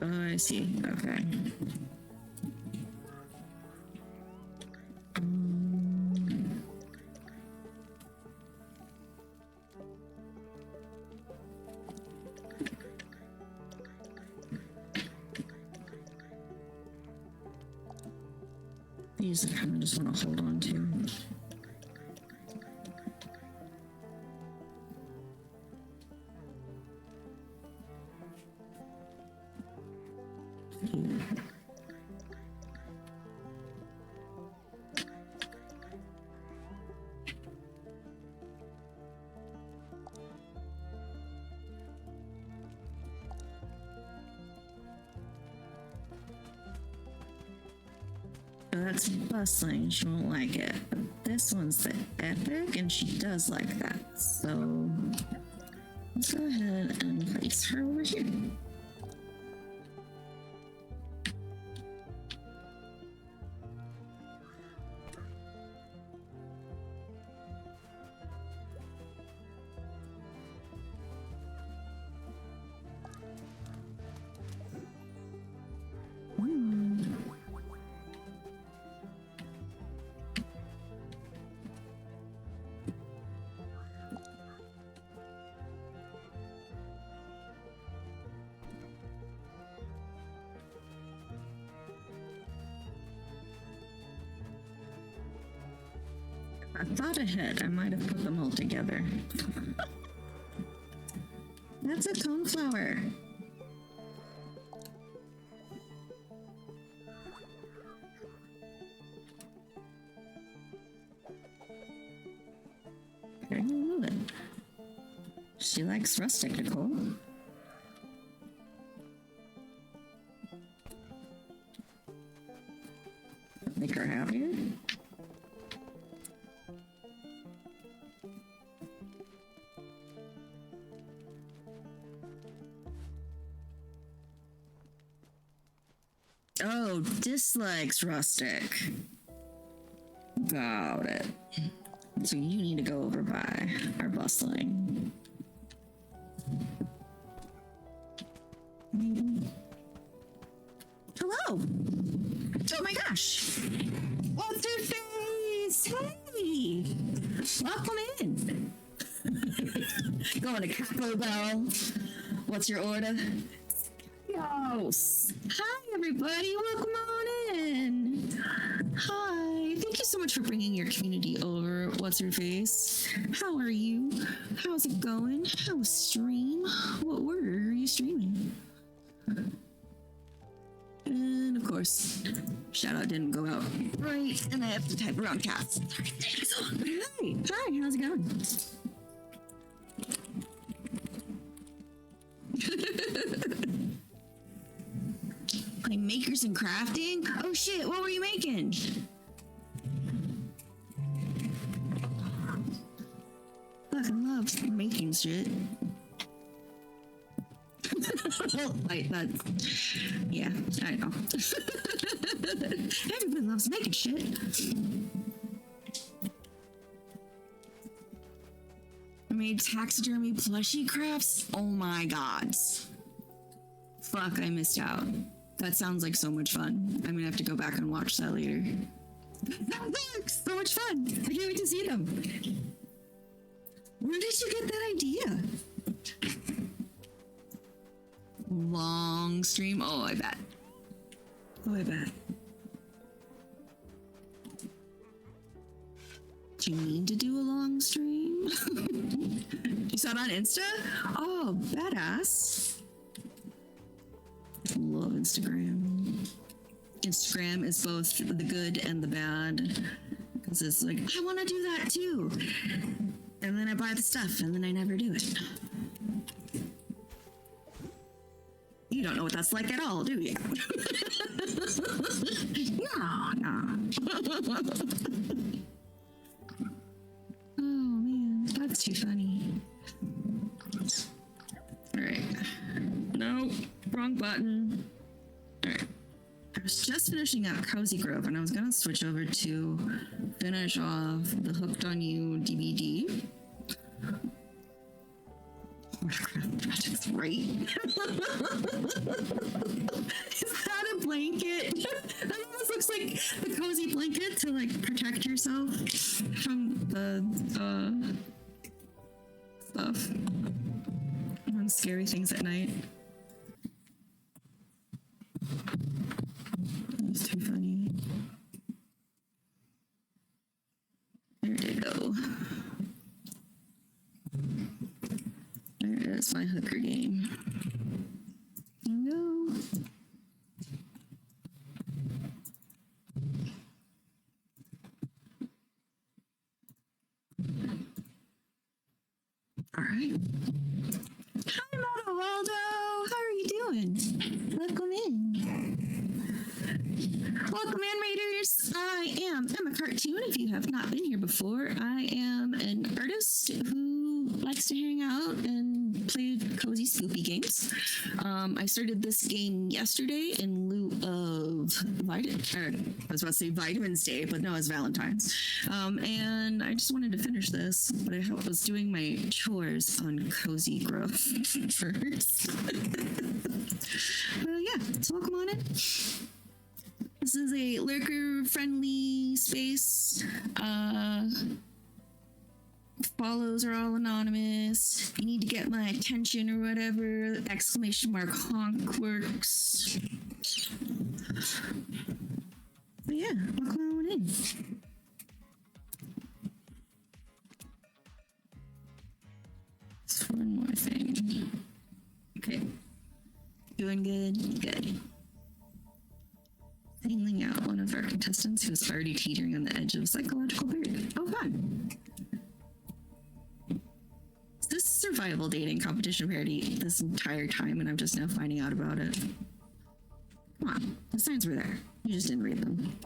Speaker 1: Oh, I see. Okay. These I kind of just want to hold on to. That's bustling. She won't like it. But this one's the epic, and she does like that. So let's go ahead and place her over here. I thought ahead. I might have put them all together. That's a coneflower. Very good. She likes rustic, Nicole. Make her happier. Oh, dislikes rustic. Got it. So you need to go over by our bustling. Hello. Oh my gosh. What's your face? Hey. Welcome in. Going to Capo Bell. What's your order? Yes. Hi, everybody. Welcome on in. Hi. Thank you so much for bringing your community over. What's your face? How are you? How's it going? How's stream? What word are you streaming? And of course, shout out didn't go out right, and I have to type around cats. Hi. Hi. How's it going? Playing makers and crafting? Oh shit, what were you making? Fucking love making shit. Wait, that's... Yeah, I know. Everybody loves making shit. I made taxidermy plushie crafts? Oh my god. Fuck, I missed out. That sounds like so much fun. I'm gonna have to go back and watch that later. That looks so much fun. I can't wait to see them. Where did you get that idea? Long stream? Oh, I bet. Oh, I bet. Do you mean to do a long stream? You saw it on Insta? Oh, badass. Love Instagram. Instagram is both the good and the bad. Because it's like, I want to do that too. And then I buy the stuff and then I never do it. You don't know what that's like at all, do you? No. Oh man, that's too funny. Alright. No, wrong button. Alright. I was just finishing up Cozy Grove and I was gonna switch over to finish off the Hooked on You DbD. Project's right. Is that a blanket? That almost looks like the cozy blanket to like protect yourself from the stuff. And scary things at night. That's too funny. There you go. There is my hooker game. No. All right. Hi, Moto Waldo. How are you doing? Welcome in. Welcome in, Raiders. I am Emma Cartoon. If you have not been here before, I am an artist who likes to hang out and play cozy spoopy games. I started this game yesterday in lieu of Vitamins Day, but no, it's Valentine's. And I just wanted to finish this, but I was doing my chores on Cozy Grove first. Yeah, so welcome on in. This is a lurker-friendly space. Follows are all anonymous. You need to get my attention or whatever. Exclamation mark honk works. But yeah, welcome on in. Doing good? Good. Singling out one of our contestants who was already teetering on the edge of psychological barrier. Oh, fun. Is this survival dating competition parody this entire time and I'm just now finding out about it? Come on, the signs were there. You just didn't read them.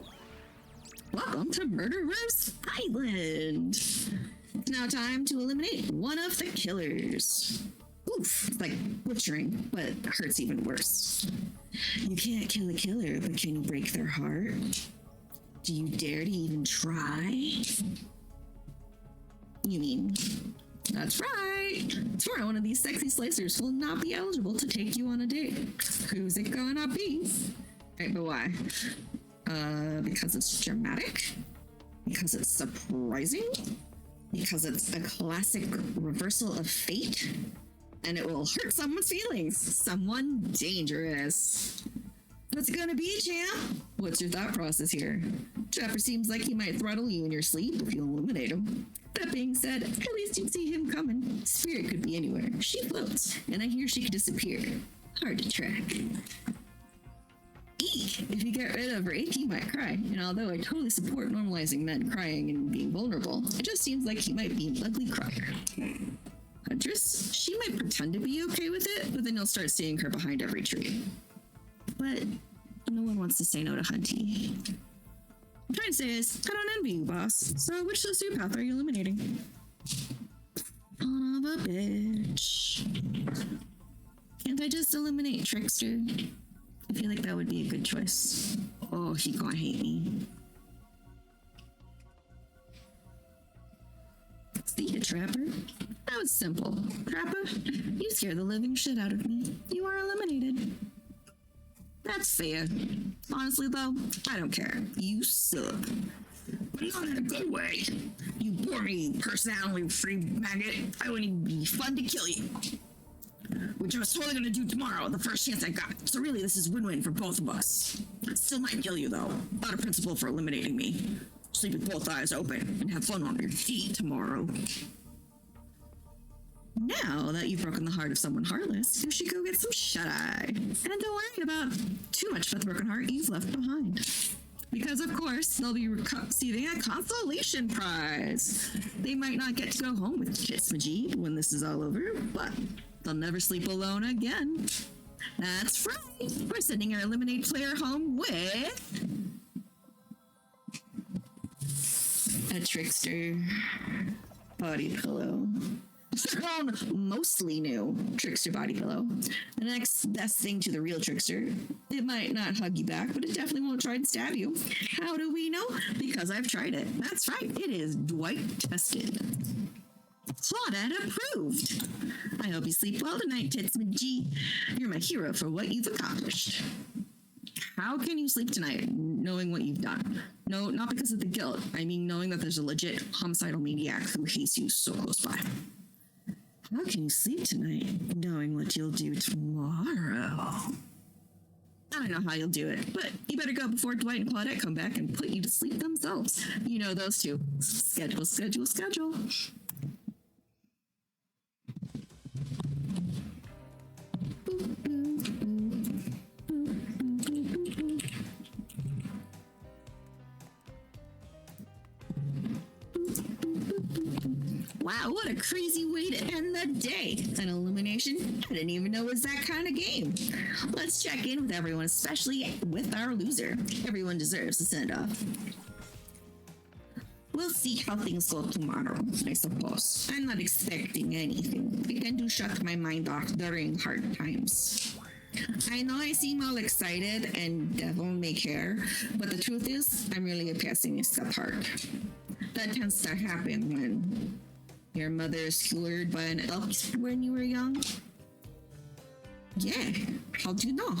Speaker 1: Welcome to Murderer's Island. It's now time to eliminate one of the killers. Oof, it's like butchering, but hurts even worse. You can't kill a killer, but can you break their heart? Do you dare to even try? You mean, that's right. Tomorrow, one of these sexy slicers will not be eligible to take you on a date. Who's it gonna be? Right, but why? Because it's dramatic? Because it's surprising? Because it's a classic reversal of fate? And it will hurt someone's feelings. Someone dangerous. What's it gonna be, champ? What's your thought process here? Trapper seems like he might throttle you in your sleep if you eliminate him. That being said, at least you'd see him coming. Spirit could be anywhere. She floats, and I hear she could disappear. Hard to track. Eek! If you get rid of Rafe, he might cry. And although I totally support normalizing men crying and being vulnerable, it just seems like he might be an ugly crier. Huntress, she might pretend to be okay with it, but then you'll start seeing her behind every tree. But no one wants to say no to Hunty. What I'm trying to say is, I don't envy you, boss. So which sociopath are you eliminating? Son of a bitch. Can't I just eliminate Trickster? I feel like that would be a good choice. Oh, he gonna hate me. See ya, Trapper. That was simple. Trapper, you scare the living shit out of me. You are eliminated. That's fair. Honestly, though, I don't care. You suck. But not in a good way. You boring, personality-free maggot. I wouldn't even be fun to kill you. Which I was totally gonna do tomorrow, the first chance I got. So really, this is win-win for both of us. Still might kill you, though. Not a principle for eliminating me. Sleep with both eyes open and have fun on your feet tomorrow. Now that you've broken the heart of someone heartless, you should go get some shut-eye. And don't worry about too much of the broken heart you've left behind. Because, of course, they'll be receiving a consolation prize. They might not get to go home with Titsmajee when this is all over, but they'll never sleep alone again. That's right. We're sending our eliminate player home with a Trickster body pillow. Their own mostly new Trickster body pillow. The next best thing to the real Trickster. It might not hug you back, but it definitely won't try to stab you. How do we know? Because I've tried it. That's right. It is Dwight tested. Claudette approved. I hope you sleep well tonight, Titsmajee. You're my hero for what you've accomplished. How can you sleep tonight knowing what you've done? No, not because of the guilt. I mean knowing that there's a legit homicidal maniac who hates you so close by. How can you sleep tonight knowing what you'll do tomorrow? I don't know how you'll do it, but you better go before Dwight and Claudette come back and put you to sleep themselves. You know those two. Schedule, schedule, schedule. Wow, what a crazy way to end the day. An elimination? I didn't even know it was that kind of game. Let's check in with everyone, especially with our loser. Everyone deserves a send-off. We'll see how things go tomorrow, I suppose. I'm not expecting anything. I tend to shut my mind off during hard times. I know I seem all excited and devil may care, but the truth is, I'm really a pessimist at heart. That tends to happen when your mother is cured by an elk when you were young. Yeah, how'd you know?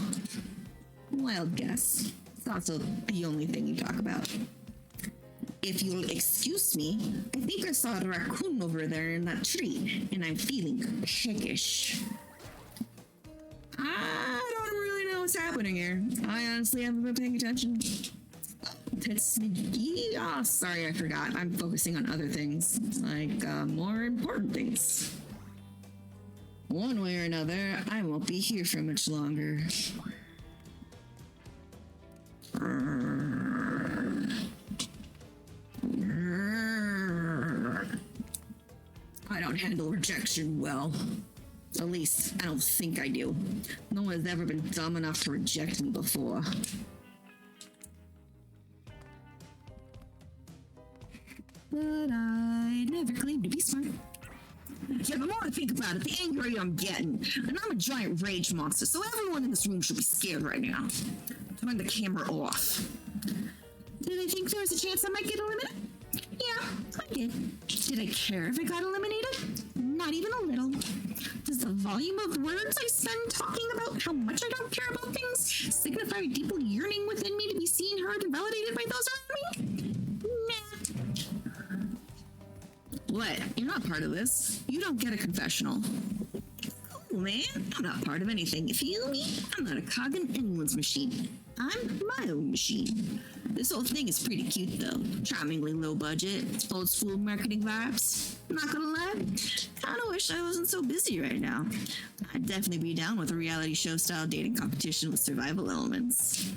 Speaker 1: Wild guess. It's also the only thing you talk about. If you'll excuse me, I think I saw a raccoon over there in that tree, and I'm feeling peckish. I don't really know what's happening here. I honestly haven't been paying attention. Oh, sorry, I forgot. I'm focusing on other things, like more important things. One way or another, I won't be here for much longer. I don't handle rejection well. At least, I don't think I do. No one has ever been dumb enough to reject me before. But I never claimed to be smart. Yeah, the more I think about it, the angrier I'm getting. And I'm a giant rage monster, so everyone in this room should be scared right now. Turn the camera off. Did I think there was a chance I might get eliminated? Yeah, I did. Did I care if I got eliminated? Not even a little. Does the volume of words I spend talking about how much I don't care about things signify a deep yearning within me to be seen, heard, and validated by those around me? Nah. What? You're not part of this. You don't get a confessional. Cool, man. I'm not part of anything. You feel me? I'm not a cog in anyone's machine. I'm my own machine. This whole thing is pretty cute, though. Charmingly low budget, old school marketing vibes. I'm not gonna lie, kinda wish I wasn't so busy right now. I'd definitely be down with a reality show style dating competition with survival elements.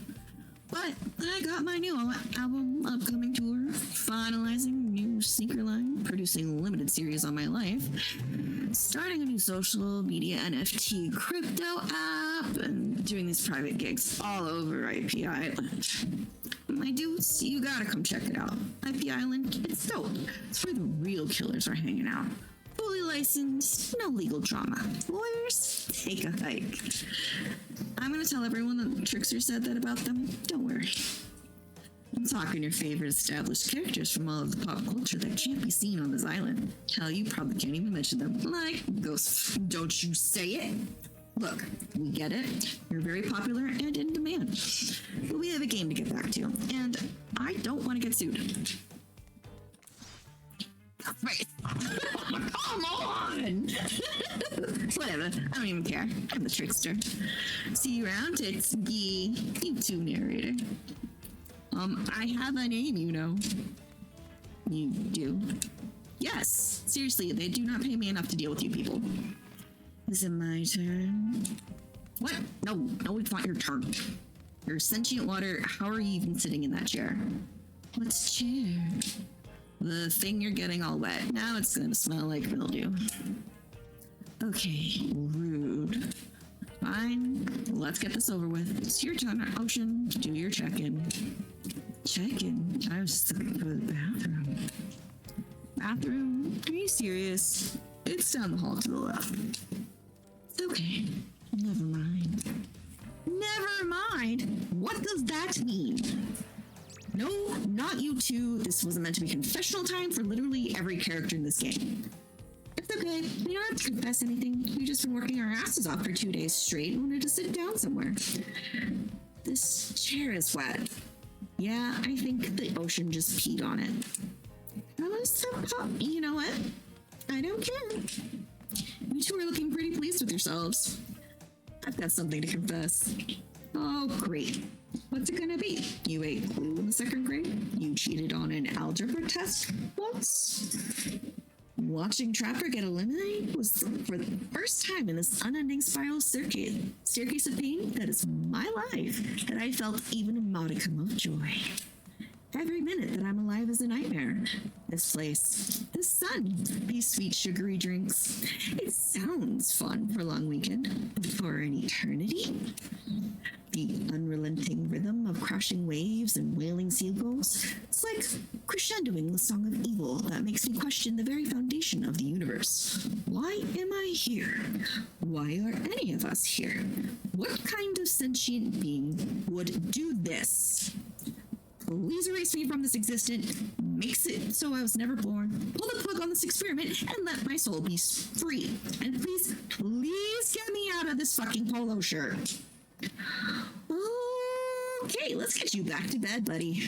Speaker 1: But I got my new album upcoming tour, finalizing new sneaker line, producing a limited series on my life, starting a new social media NFT crypto app, and doing these private gigs all over IP Island. My dudes, you gotta come check it out. IP Island, it's dope. It's where the real killers are hanging out. Fully licensed, no legal drama. Lawyers, take a hike. I'm gonna tell everyone that Trickster said that about them. Don't worry. I'm talking your favorite established characters from all of the pop culture that can't be seen on this island. Hell, you probably can't even mention them. Like ghosts. Don't you say it. Look, we get it. You're very popular and in demand. But we have a game to get back to, and I don't want to get sued. Right. Come on! Whatever, I don't even care. I'm the trickster. See you around, it's you too, narrator. I have a name, you know. You do? Yes. Seriously, they do not pay me enough to deal with you people. Is it my turn? What? No, it's not your turn. You're sentient water. How are you even sitting in that chair? What's chair? The thing you're getting all wet. Now it's gonna smell like mildew. Okay, rude. Fine, let's get this over with. It's your turn, Ocean. Do your check-in. Check-in? I was just looking for the bathroom. Bathroom? Are you serious? It's down the hall to the left. It's okay. Never mind. Never mind? What does that mean? No, not you two. This wasn't meant to be confessional time for literally every character in this game. It's okay. You don't have to confess anything. We've just been working our asses off for 2 days straight and wanted to sit down somewhere. This chair is wet. Yeah, I think the ocean just peed on it. You know what? I don't care. You two are looking pretty pleased with yourselves. I've got something to confess. Oh, great. What's it gonna be? You ate glue in the 2nd grade? You cheated on an algebra test once? Watching Trapper get eliminated was for the first time in this unending spiral staircase of pain that is my life that I felt even a modicum of joy. Every minute that I'm alive is a nightmare. This place, this sun, these sweet sugary drinks. It sounds fun for a long weekend, but for an eternity? The unrelenting rhythm of crashing waves and wailing seagulls. It's like crescendoing the song of evil that makes me question the very foundation of the universe. Why am I here? Why are any of us here? What kind of sentient being would do this? Please erase me from this existence, makes it so I was never born, pull the plug on this experiment, and let my soul be free. And please get me out of this fucking polo shirt. Okay, let's get you back to bed, buddy.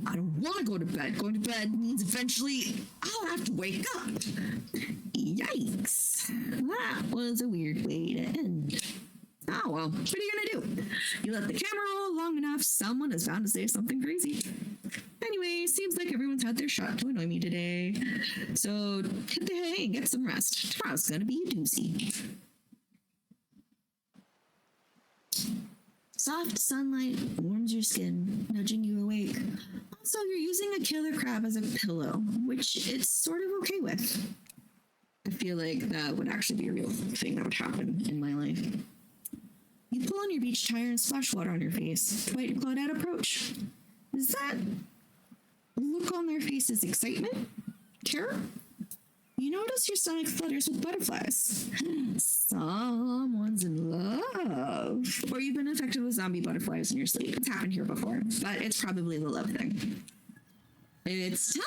Speaker 1: I don't want to go to bed. Going to bed means eventually I'll have to wake up. Yikes. That was a weird way to end. Oh, well, what are you gonna do? You let the camera roll long enough, someone is bound to say something crazy. Anyway, seems like everyone's had their shot to annoy me today. So hit the hay and get some rest. Tomorrow's gonna be a doozy. Soft sunlight warms your skin, nudging you awake. Also, you're using a killer crab as a pillow, which it's sort of okay with. I feel like that would actually be a real thing that would happen in my life. You pull on your beach tire and splash water on your face. Dwight and Claudette approach. Is that look on their faces excitement? Terror? You notice your stomach flutters with butterflies. Someone's in love. Or you've been infected with zombie butterflies in your sleep. It's happened here before, but it's probably the love thing. It's time!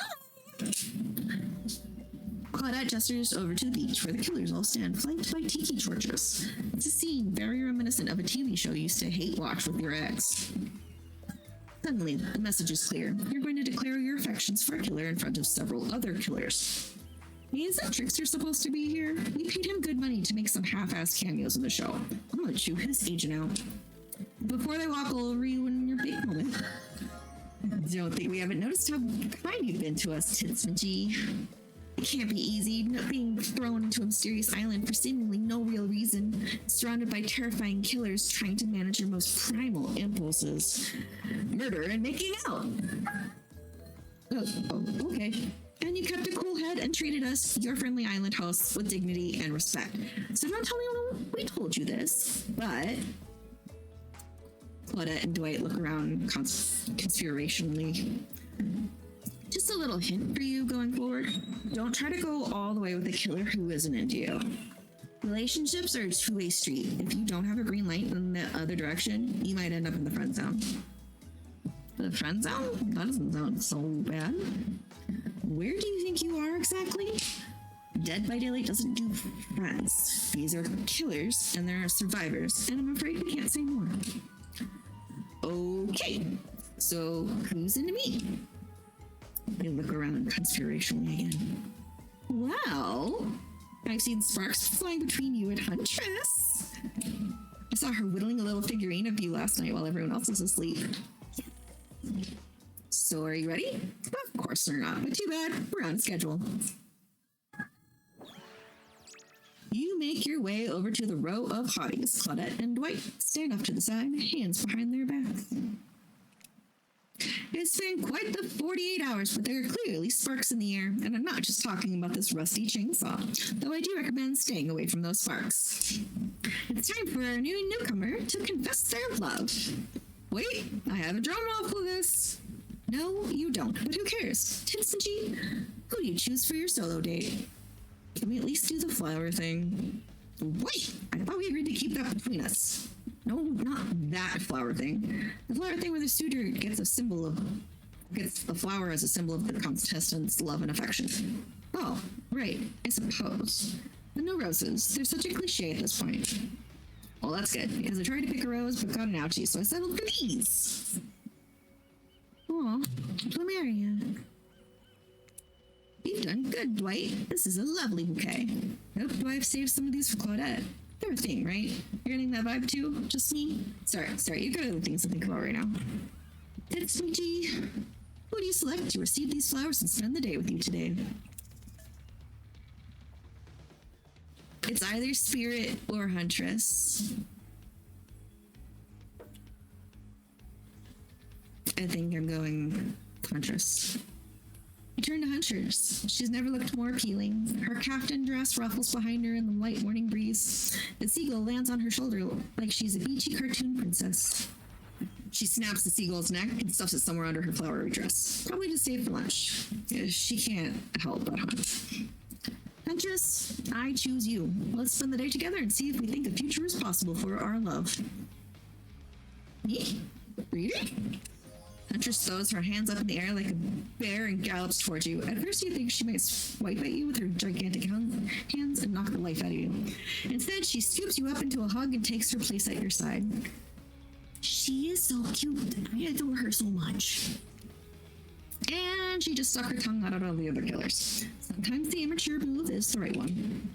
Speaker 1: Claudette gestures over to the beach where the killers all stand, flanked by tiki torches. It's a scene very reminiscent of a TV show you used to hate watch with your ex. Suddenly, the message is clear. You're going to declare your affections for a killer in front of several other killers. Isn't Trickster supposed to be here? We paid him good money to make some half-assed cameos in the show. I'm gonna chew his agent out. Before they walk all over you in your big moment. Don't think we haven't noticed how kind you've been to us, Tits and G. It can't be easy, not being thrown into a mysterious island for seemingly no real reason, surrounded by terrifying killers trying to manage your most primal impulses. Murder and making out. Oh, okay. And you kept a cool head and treated us, your friendly island hosts, with dignity and respect. So don't tell me we told you this, but... Claudette and Dwight look around conspirationally. Just a little hint for you going forward. Don't try to go all the way with a killer who isn't into you. Relationships are a two-way street. If you don't have a green light in the other direction, you might end up in the friend zone. The friend zone? That doesn't sound so bad. Where do you think you are exactly? Dead by Daylight doesn't do friends. These are killers, and there are survivors, and I'm afraid we can't say more. Okay, so who's into me? They look around conspirationally again. Well, I've seen sparks flying between you and Huntress. I saw her whittling a little figurine of you last night while everyone else was asleep. So are you ready? Of course they're not, but too bad. We're on schedule. You make your way over to the row of hotties. Claudette and Dwight stand off to the side, hands behind their backs. It's been quite the 48 hours, but there are clearly sparks in the air, and I'm not just talking about this rusty chainsaw, though I do recommend staying away from those sparks. It's time for our new newcomer to confess their love. Wait, I have a drum roll for this. No, you don't, but who cares? Tits and G, who do you choose for your solo date? Can we at least do the flower thing? Wait, I thought we agreed to keep that between us. No, not that flower thing. The flower thing where the suitor gets the flower as a symbol of the contestant's love and affection. Oh, right, I suppose. But no roses. They're such a cliche at this point. Well, that's good, because I tried to pick a rose but got an ouchie, so I settled for these. Aw, plumeria. You've done good, Dwight. This is a lovely bouquet. Nope, I've saved some of these for Claudette. They're a thing, right? You're getting that vibe too? Just me? Sorry, you've got other things to think about right now. It's me, G. Who do you select to receive these flowers and spend the day with you today? It's either Spirit or Huntress. I think I'm going Huntress. You turn to Huntress. She's never looked more appealing. Her caftan dress ruffles behind her in the light morning breeze. The seagull lands on her shoulder like she's a beachy cartoon princess. She snaps the seagull's neck and stuffs it somewhere under her flowery dress. Probably to save for lunch. She can't help but hunt. Huntress, I choose you. Let's spend the day together and see if we think a future is possible for our love. Me? Reading? Huntress throws her hands up in the air like a bear and gallops towards you. At first you think she might swipe at you with her gigantic hands and knock the life out of you. Instead, she scoops you up into a hug and takes her place at your side. She is so cute. I adore her so much. And she just stuck her tongue out at all the other killers. Sometimes the immature move is the right one.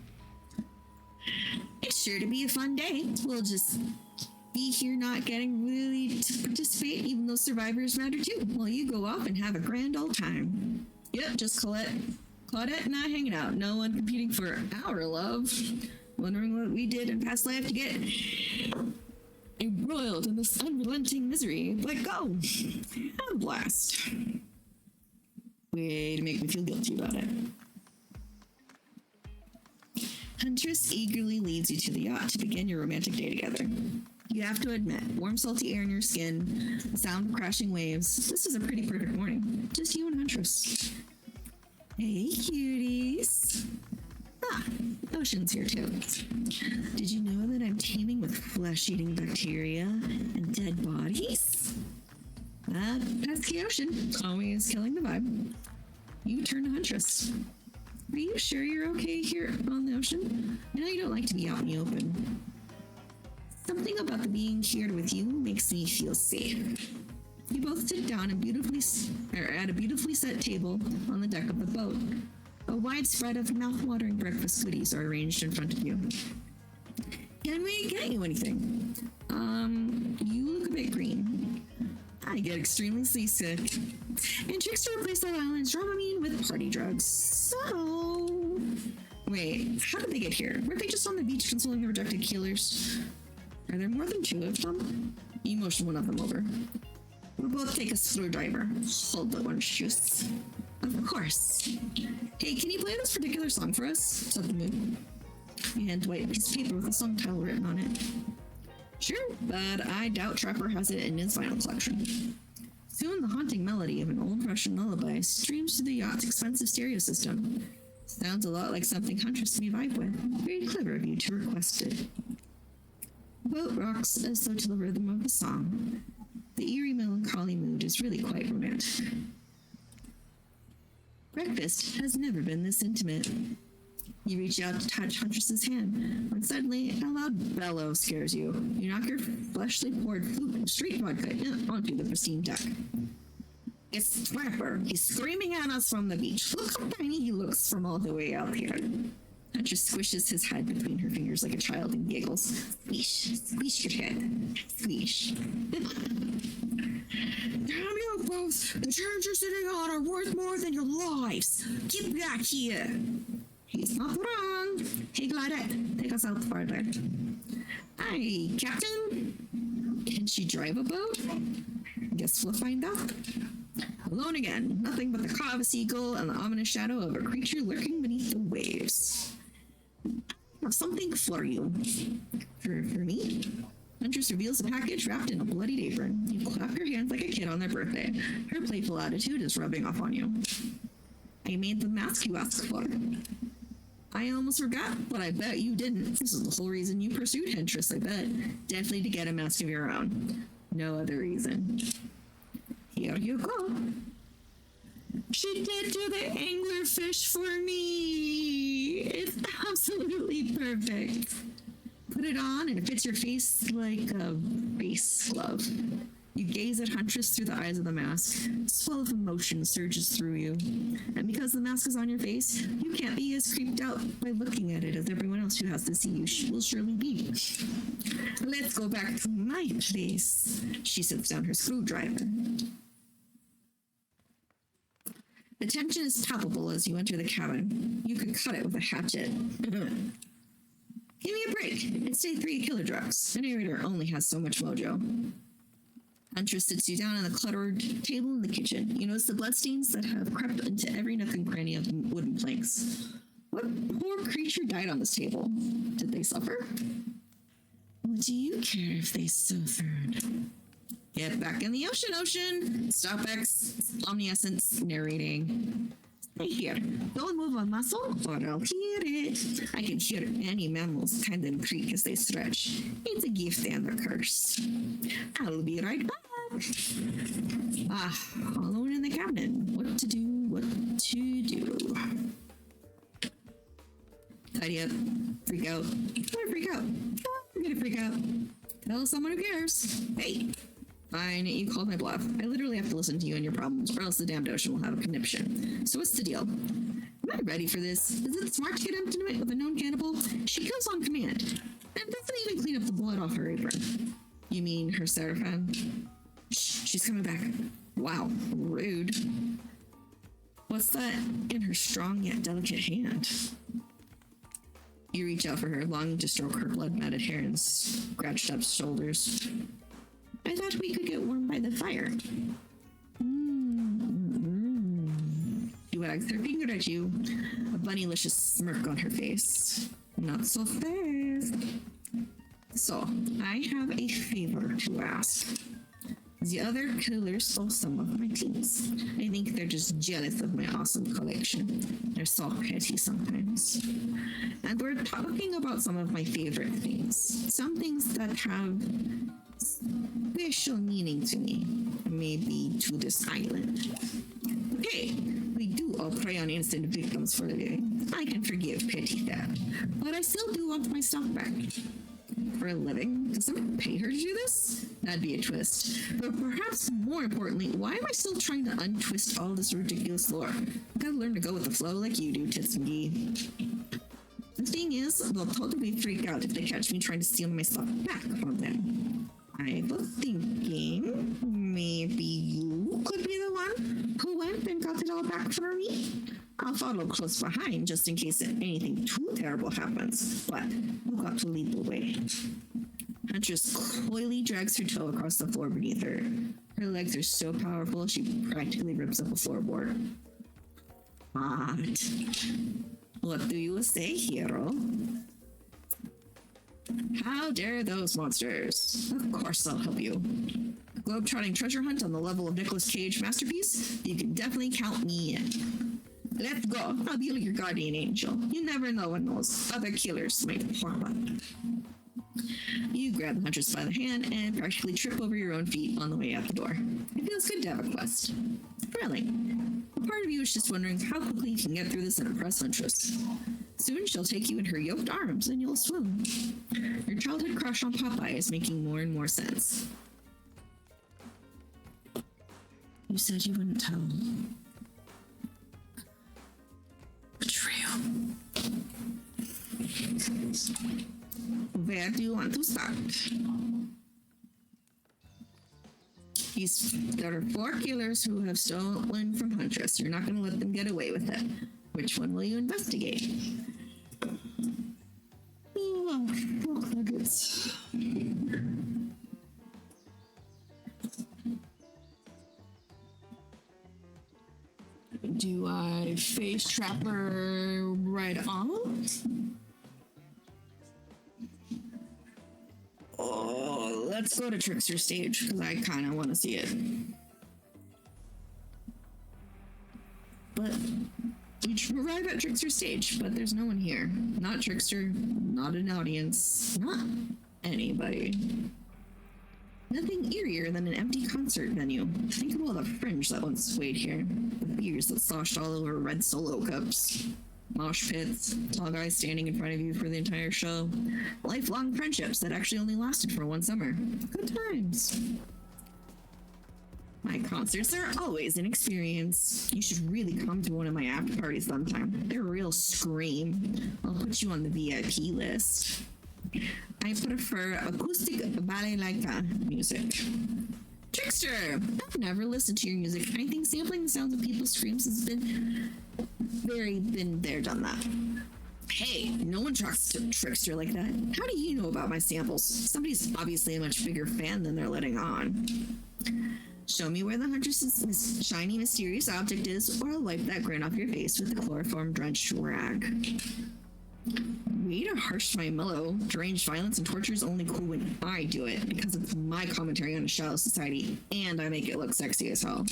Speaker 1: It's sure to be a fun day. We'll just be here not getting really to participate, even though survivors matter too, while you go off and have a grand old time. Yep, just Claudette and I hanging out. No one competing for our love. Wondering what we did in past life to get embroiled in this unrelenting misery. Let go. Have a blast. Way to make me feel guilty about it. Huntress eagerly leads you to the yacht to begin your romantic day together. You have to admit, warm, salty air in your skin, the sound of crashing waves. This is a pretty perfect morning. Just you and Huntress. Hey, cuties. Ah, Ocean's here too. Did you know that I'm teeming with flesh-eating bacteria and dead bodies? That's the Ocean, always killing the vibe. You turn to Huntress. Are you sure you're okay here on the ocean? I know you don't like to be out in the open. Something about the being here with you makes me feel safe. You both sit down and at a beautifully set table on the deck of the boat. A wide spread of mouth-watering breakfast goodies are arranged in front of you. Can we get you anything? You look a bit green. I get extremely seasick. And Trickster replaced that island's Dramamine with party drugs. So... Wait, how did they get here? Weren't they just on the beach consoling the rejected killers? Are there more than 2 of them? You motion one of them over. We'll both take a screwdriver. Hold the orange juice. Of course. Hey, can you play this particular song for us? Said the moon. You hand Dwight a piece of paper with a song title written on it. Sure, but I doubt Trapper has it in his vinyl collection. Soon the haunting melody of an old Russian lullaby streams through the yacht's expensive stereo system. Sounds a lot like something Huntress may vibe with. Very clever of you to request it. The boat rocks as though to the rhythm of the song. The eerie melancholy mood is really quite romantic. Breakfast has never been this intimate. You reach out to touch Huntress's hand, when suddenly a loud bellow scares you. You knock your freshly poured street vodka onto the pristine deck. It's Trapper. He's screaming at us from the beach. Look how tiny he looks from all the way out here. Huntress squishes his head between her fingers like a child and giggles. Squish, squish your head. Squish. Damn you both! The terms you're sitting on are worth more than your lives. Get back here. He's not wrong. Hey, Gladette, take us out farther. Hi, Captain. Can she drive a boat? Guess we'll find out. Alone again, nothing but the caw of a seagull and the ominous shadow of a creature lurking beneath the waves. I have something for you. For me? Huntress reveals a package wrapped in a bloodied apron. You clap your hands like a kid on their birthday. Her playful attitude is rubbing off on you. I made the mask you asked for. I almost forgot, but I bet you didn't. This is the whole reason you pursued Huntress, I bet. Definitely to get a mask of your own. No other reason. Here you go. She did do the anglerfish for me. It's absolutely perfect. Put it on and it fits your face like a face glove. You gaze at Huntress through the eyes of the mask. A swell of emotion surges through you. And because the mask is on your face, you can't be as creeped out by looking at it as everyone else who has to see you will surely be. Let's go back to my place. She sets down her screwdriver. The tension is palpable as you enter the cabin. You could cut it with a hatchet. Give me a break. It's day 3 of killer drugs. The narrator only has so much mojo. Huntress sits you down on the cluttered table in the kitchen. You notice the bloodstains that have crept into every nook and cranny of the wooden planks. What poor creature died on this table? Did they suffer? What do you care if they suffered? Get back in the ocean. Stop X. Omniscience narrating. Stay here. Don't move a muscle or I'll hear it. I can hear any mammals kind of creak as they stretch. It's a gift and a curse. I'll be right back. Alone in the cabin. What to do, what to do. Tidy up. Freak out. Don't freak out. I'm gonna freak out. Tell someone who cares. Hey. Fine, you called my bluff. I literally have to listen to you and your problems, or else the damned ocean will have a conniption. So what's the deal? Am I ready for this? Is it smart to get intimate with a known cannibal? She kills on command, and doesn't even clean up the blood off her apron. You mean her Seraphim? Shh, she's coming back. Wow, rude. What's that in her strong yet delicate hand? You reach out for her, longing to stroke her blood-matted hair and scratched up shoulders. I thought we could get warm by the fire. She wags her finger at you, a bunnylicious smirk on her face. Not so fast. So, I have a favor to ask. The other killers stole some of my things. I think they're just jealous of my awesome collection. They're so petty sometimes. And we're talking about some of my favorite things. Some things that have special meaning to me. Maybe to this island. Okay, we do all prey on innocent victims for a living. I can forgive petty theft. But I still do want my stuff back. For a living? Does someone pay her to do this? That'd be a twist. But perhaps more importantly, why am I still trying to untwist all this ridiculous lore? I gotta learn to go with the flow like you do, Titsumgi. The thing is, they'll totally freak out if they catch me trying to steal my stuff back from them. I was thinking maybe you could be the one who went and got it all back for me. I'll follow close behind just in case anything too terrible happens, but you got to lead the way. Huntress coyly drags her toe across the floor beneath her. Her legs are so powerful she practically rips up a floorboard. What do you say, hero? How dare those monsters? Of course I'll help you. A globe-trotting treasure hunt on the level of Nicolas Cage masterpiece? You can definitely count me in. Let's go. I'll be your guardian angel. You never know when those other killers might pop up. You grab the Huntress by the hand and practically trip over your own feet on the way out the door. It feels good to have a quest. Thrilling. A part of you is just wondering how quickly you can get through this and impress Huntress. Soon she'll take you in her yoked arms and you'll swim. Your childhood crush on Popeye is making more and more sense. You said you wouldn't tell. Betrayal. Where do you want to start? There are 4 killers who have stolen from Huntress. You're not going to let them get away with it. Which one will you investigate? Oh, nuggets. Do I face trapper right on? Oh, let's go to Trickster stage because I kind of want to see it. But you arrive at Trickster stage, but there's no one here. Not Trickster, not an audience, not anybody. Nothing eerier than an empty concert venue. Think of all the fringe that once swayed here. The beers that sloshed all over red Solo cups. Mosh pits, tall guys standing in front of you for the entire show. Lifelong friendships that actually only lasted for one summer. Good times. My concerts are always an experience. You should really come to one of my after parties sometime. They're a real scream. I'll put you on the VIP list. I prefer acoustic balalaika music. Trickster! I've never listened to your music. I think sampling the sounds of people's screams has been there, done that. Hey, no one talks to Trickster like that. How do you know about my samples? Somebody's obviously a much bigger fan than they're letting on. Show me where the Huntress's shiny, mysterious object is, or I'll wipe that grin off your face with the chloroform-drenched rag. Way to harsh my mellow. Deranged violence and torture is only cool when I do it, because it's my commentary on a shallow society, and I make it look sexy as hell.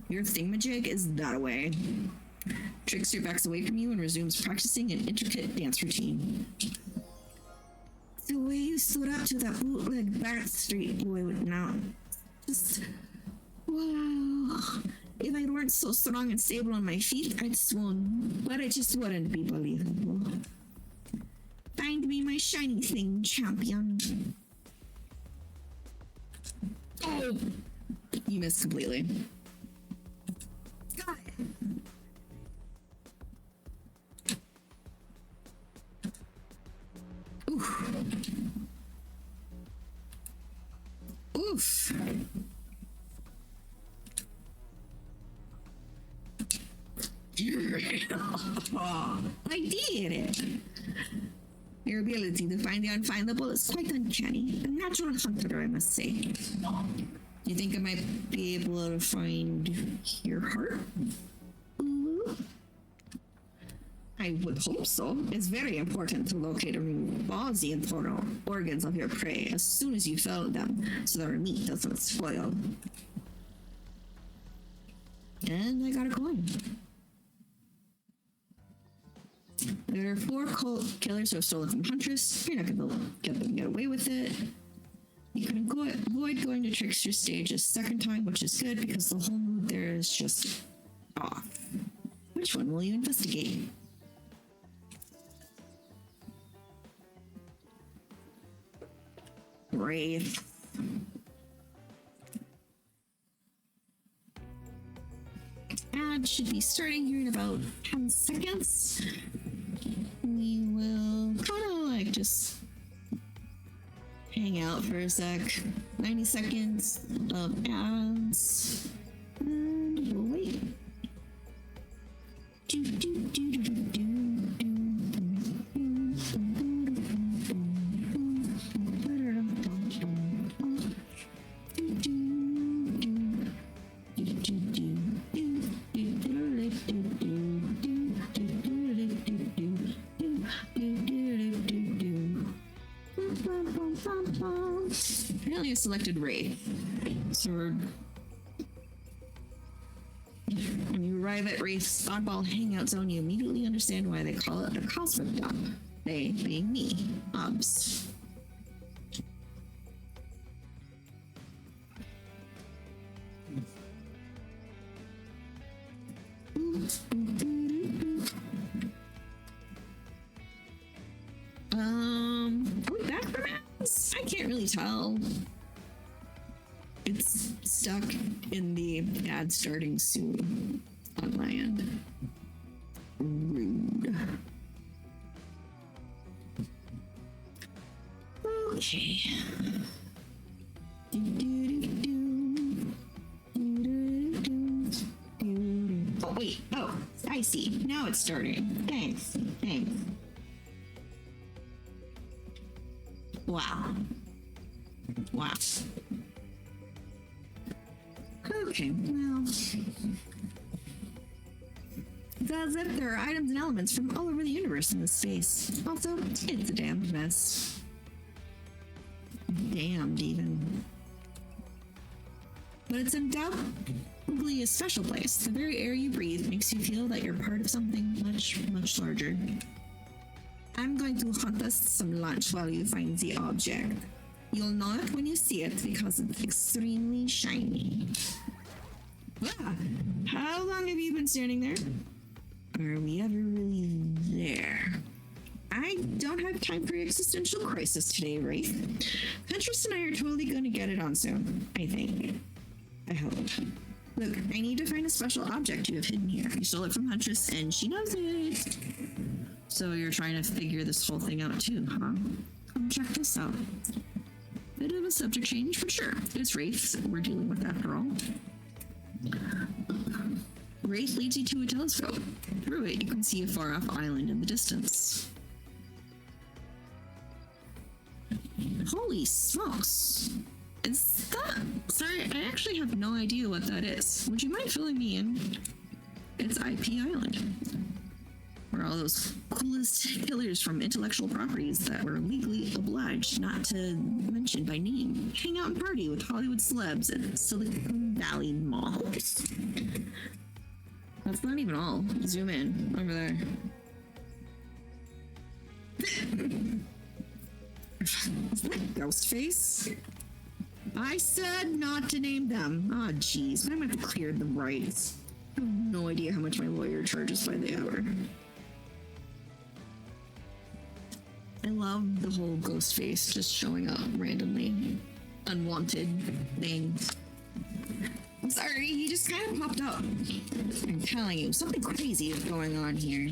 Speaker 1: Your thingamajig is that away. Trickster backs away from you and resumes practicing an intricate dance routine. The way you stood up to that bootleg Barrett Street boy would now. Just. Wow. If I weren't so strong and stable on my feet, I'd swoon. But it just wouldn't be believable. Find me my shiny thing, champion. Oh! You missed completely. Got it. Oof. Oof. I did it. Your ability to find the unfindable is quite uncanny. A natural hunter, I must say. Do you think I might be able to find your heart? Ooh. I would hope so. It's very important to locate and remove all the internal organs of your prey as soon as you found them, so that our meat doesn't spoil. And I got a coin. There are 4 cult killers who have stolen from Huntress. You're not going to get them to get away with it. You can avoid going to Trickster stage a second time, which is good because the whole mood there is just off. Which one will you investigate? Wraith. Ad should be starting here in about 10 seconds. We will kind of like just hang out for a sec. 90 seconds of ads. And we'll wait. Apparently I selected Wraith. So when you arrive at Wraith's oddball hangout zone, you immediately understand why they call it a cosmic dump. They being me, Obs. Are we back from ads? I can't really tell. It's stuck in the ad starting soon on my end. Rude. Okay. Oh, wait. Oh, I see. Now it's starting. Thanks. Wow. Okay, well. It's as if there are items and elements from all over the universe in this space. Also, it's a damned mess. Damned, even. But it's undoubtedly a special place. The very air you breathe makes you feel that you're part of something much, much larger. I'm going to hunt us some lunch while you find the object. You'll know it when you see it because it's extremely shiny. Ah, how long have you been standing there? Are we ever really there? I don't have time for your existential crisis today, Wraith. Huntress and I are totally going to get it on soon, I think. I hope. Look, I need to find a special object you have hidden here. You stole it from Huntress, and she knows it. So you're trying to figure this whole thing out too, huh? Come check this out. Bit of a subject change, but sure. It's Wraith we're dealing with after all. Wraith leads you to a telescope. Through it, you can see a far-off island in the distance. Holy smokes! Is that... Sorry, I actually have no idea what that is. Would you mind filling me in? It's IP Island. Where all those coolest killers from intellectual properties that were legally obliged not to mention by name hang out and party with Hollywood celebs at Silicon Valley malls. That's not even all. Zoom in over there. Is that Ghostface? I said not to name them. Ah, oh, jeez. I'm gonna have to clear the rights. I have no idea how much my lawyer charges by the hour. I love the whole Ghostface just showing up randomly. Unwanted things. I'm sorry, he just kind of popped up. I'm telling you, something crazy is going on here.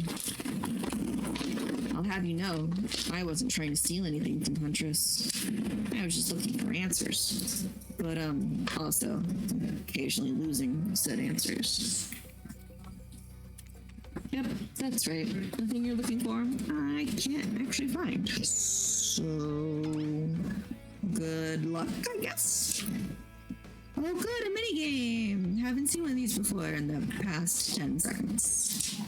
Speaker 1: I'll have you know, I wasn't trying to steal anything from Huntress. I was just looking for answers. But, also, occasionally losing said answers. Yep, that's right. The thing you're looking for, I can't actually find. So, good luck, I guess. Oh, good, a minigame. Haven't seen one of these before in the past 10 seconds.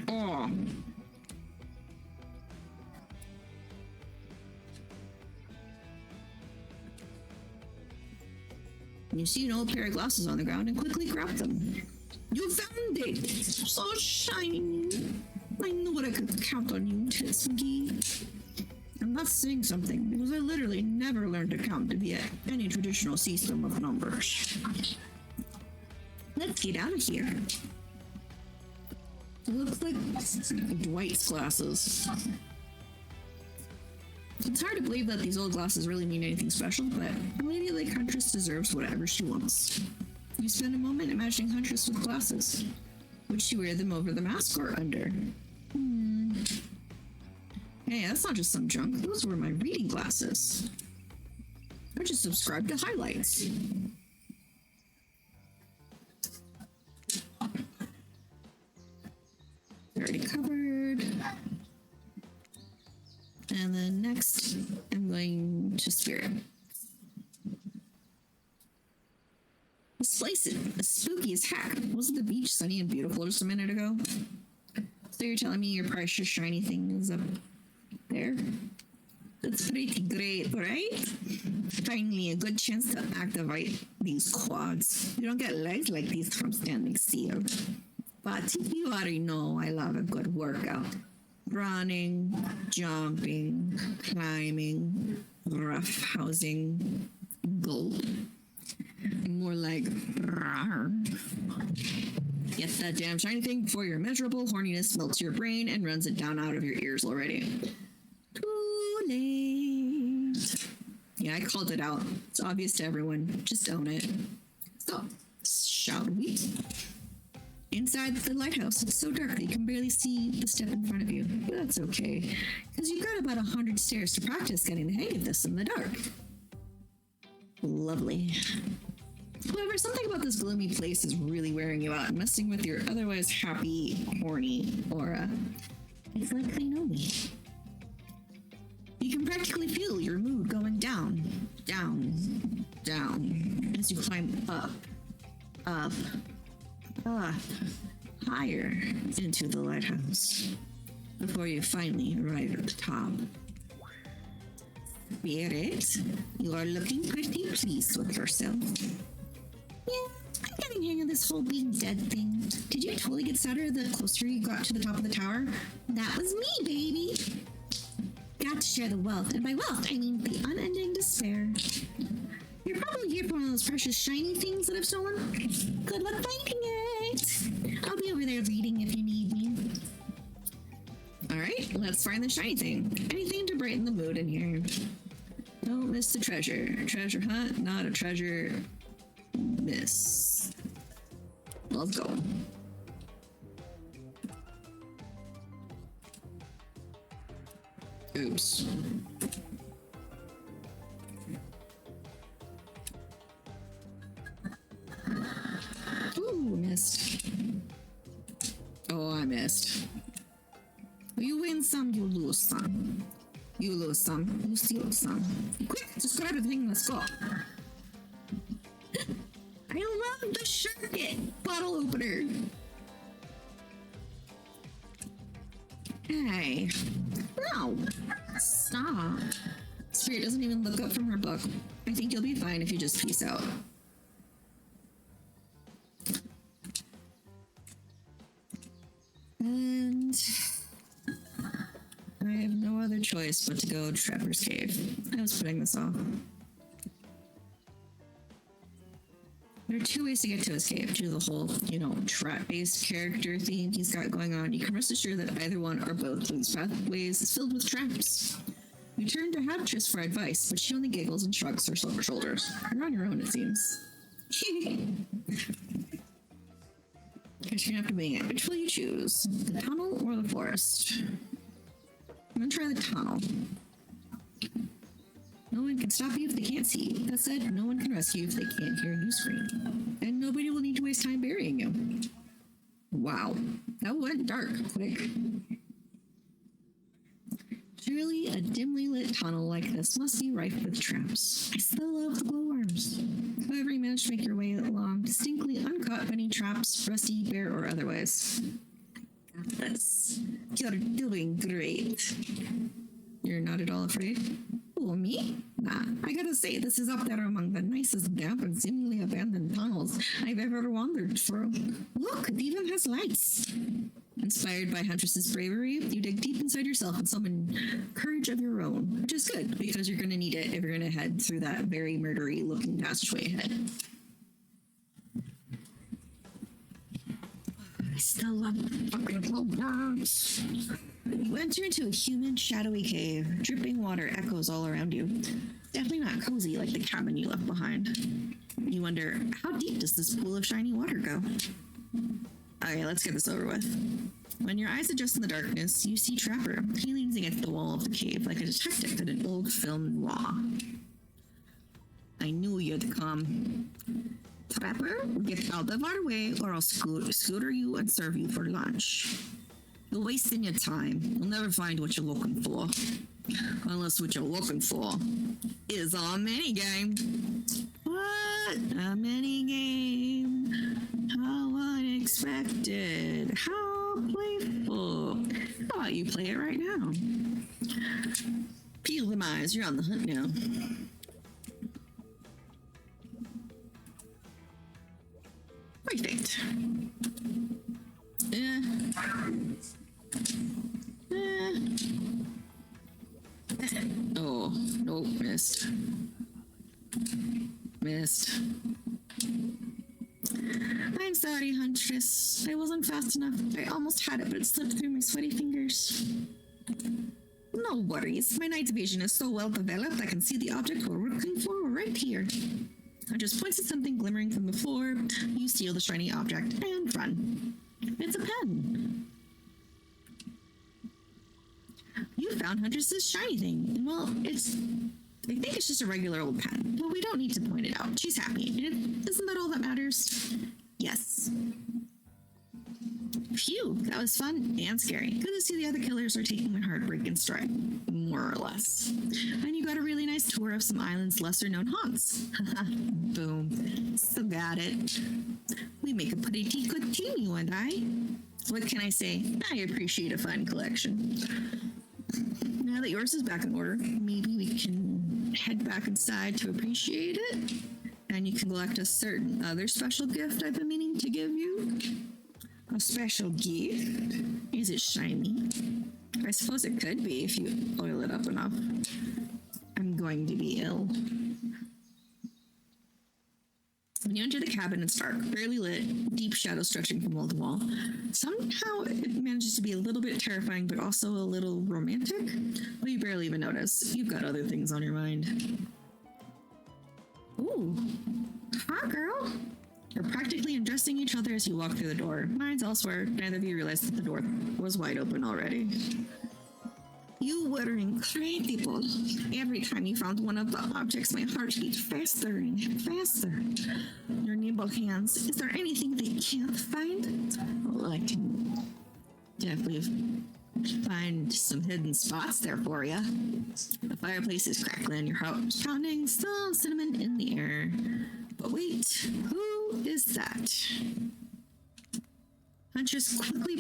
Speaker 1: Oh. You see an old pair of glasses on the ground and quickly grab them. You found it! So shiny! I knew I could count on you, Titsky. I'm not saying something because I literally never learned to count via any traditional system of numbers. Let's get out of here. It looks like Dwight's glasses. It's hard to believe that these old glasses really mean anything special, but a lady like Huntress deserves whatever she wants. You spend a moment imagining Huntress with glasses. Would she wear them over the mask or under? Hey, that's not just some junk. Those were my reading glasses. I just subscribed to highlights. Already covered. And then next, I'm going to Spirit. This place is spooky as heck. Wasn't the beach sunny and beautiful just a minute ago? So you're telling me your precious shiny thing is up there? That's pretty great, right? Finally, a good chance to activate these quads. You don't get legs like these from standing still. But you already know I love a good workout. Running, jumping, climbing, roughhousing, gold. More like rawr. Get that damn shiny thing before your immeasurable horniness melts your brain and runs it down out of your ears already. Too late. Yeah, I called it out. It's obvious to everyone. Just own it. So, shall we? Inside the lighthouse, it's so dark that you can barely see the step in front of you. But that's okay, because you've got about 100 stairs to practice getting the hang of this in the dark. Lovely. However, something about this gloomy place is really wearing you out and messing with your otherwise happy, horny aura. It's like they know me. You can practically feel your mood going down, down, down, as you climb up, up, higher into the lighthouse before you finally arrive at the top. Spirit, you are looking pretty pleased with yourself. Yeah, I'm getting the hang of this whole being dead thing. Did you totally get sadder the closer you got to the top of the tower? That was me, baby. Got to share the wealth, and by wealth, I mean the unending despair. You're probably here for one of those precious shiny things that I've stolen. Good luck finding it. I'll be over there reading if you need me. Alright, let's find the shiny thing. Anything to brighten the mood in here. Don't miss the treasure. Treasure hunt, not a treasure miss. Let's go. Oops. Ooh, missed. Oh, I missed. You win some, you lose some. You lose some, you steal some. Quick, just grab everything and let's go. I love the Sugarget bottle opener. Hey. No. Stop. Spirit doesn't even look up from her book. I think you'll be fine if you just peace out. And I have no other choice but to go to Trevor's cave. I was putting this off. There are two ways to get to his cave, due to the whole, trap-based character theme he's got going on. You can rest assured that either one or both of these pathways is filled with traps. We turn to Huntress for advice, but she only giggles and shrugs her silver shoulders. You're on your own, it seems. Okay, Guess you're gonna have to wing it. Which will you choose? The tunnel or the forest? I'm gonna try the tunnel. No one can stop you if they can't see. That said, no one can rescue if they can't hear you scream. And nobody will need to waste time burying you. Wow, that went dark quick. Surely a dimly lit tunnel like this must be rife with traps. I still love the glowworms. However, you managed to make your way along, distinctly uncaught by any traps, rusty, bare, or otherwise. Got this. You're doing great. You're not at all afraid? Oh, me? Nah, I gotta say, this is up there among the nicest, damp, and seemingly abandoned tunnels I've ever wandered through. Look, it even has lights. Inspired by Huntress's bravery, you dig deep inside yourself and summon courage of your own, which is good, because you're gonna need it if you're gonna head through that very murdery-looking passageway ahead. I still love fucking glowworms. You enter into a humid, shadowy cave. Dripping water echoes all around you. Definitely not cozy like the cabin you left behind. You wonder, how deep does this pool of shiny water go? Okay, let's get this over with. When your eyes adjust in the darkness, you see Trapper. He leans against the wall of the cave like a detective in an old film noir. I knew you'd come. Trapper, get out of our way or I'll scooter you and serve you for lunch. You're wasting your time. You'll never find what you're looking for. Unless what you're looking for is a minigame. What? A minigame? How unexpected. How playful. How about you play it right now? Peel them eyes. You're on the hunt now. Perfect. Oh, nope, missed. I'm sorry, Huntress. I wasn't fast enough. I almost had it, but it slipped through my sweaty fingers. No worries. My night vision is so well developed I can see the object we're looking for right here. I just point at something glimmering from the floor. You steal the shiny object and run. It's a pen. You found Huntress's shiny thing. And well, I think it's just a regular old pen. But we don't need to point it out. She's happy. Isn't that all that matters? Yes. Phew, that was fun and scary. Good to see the other killers are taking my heartbreak in stride. More or less. And you got a really nice tour of some island's lesser known haunts. Boom. Still got it. We make a pretty good team, you and I. What can I say? I appreciate a fun collection. Now that yours is back in order, maybe we can head back inside to appreciate it. And you can collect a certain other special gift I've been meaning to give you. A special gift? Is it shiny? I suppose it could be if you oil it up enough. I'm going to be ill. When you enter the cabin, it's dark, barely lit, deep shadows stretching from wall to wall. Somehow it manages to be a little bit terrifying, but also a little romantic. But you barely even notice. You've got other things on your mind. Ooh. Hi, girl. You're practically undressing each other as you walk through the door. Mind's elsewhere. Neither of you realize that the door was wide open already. You were incredible. Every time you found one of the objects, my heart beat faster and faster. Your nimble hands. Is there anything they can't find? Well, I can definitely find some hidden spots there for you. The fireplace is crackling, your heart pounding, still cinnamon in the air. But wait, who is that? Huntress quickly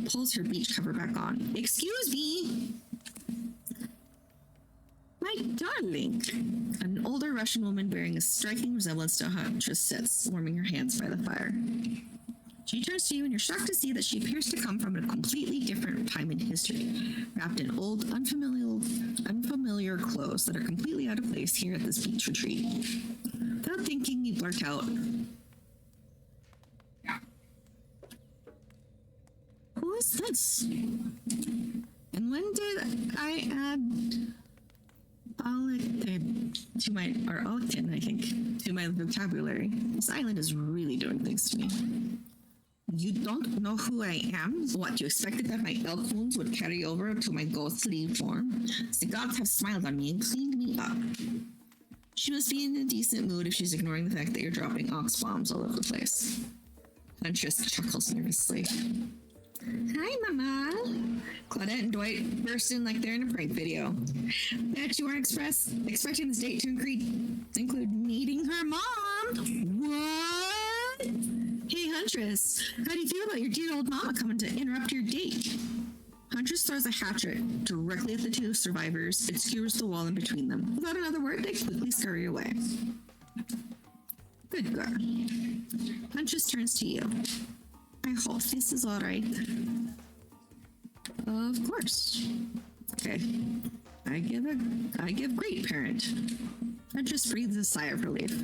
Speaker 1: pulls her beach cover back on. Excuse me! My darling! An older Russian woman bearing a striking resemblance to Huntress sits, warming her hands by the fire. She turns to you and you're shocked to see that she appears to come from a completely different time in history, wrapped in old, unfamiliar clothes that are completely out of place here at this beach retreat. Without thinking, you blurt out, "Who is this? And when did I add Alektin to my vocabulary? This island is really doing things to me." You don't know who I am? What, you expected that my elk wounds would carry over to my ghostly form? The gods have smiled on me and cleaned me up. She must be in a decent mood if she's ignoring the fact that you're dropping ox bombs all over the place. Huntress chuckles nervously. Hi, Mama. Claudette and Dwight burst in like they're in a prank video. Bet you weren't expecting this date to include meeting her mom. What? Hey, Huntress, how do you feel about your dear old mama coming to interrupt your date? Huntress throws a hatchet directly at the two survivors and skewers the wall in between them. Without another word, they quickly scurry away. Good girl. Huntress turns to you. I hope this is all right. Of course. Okay. I give great, parent. Huntress breathes a sigh of relief.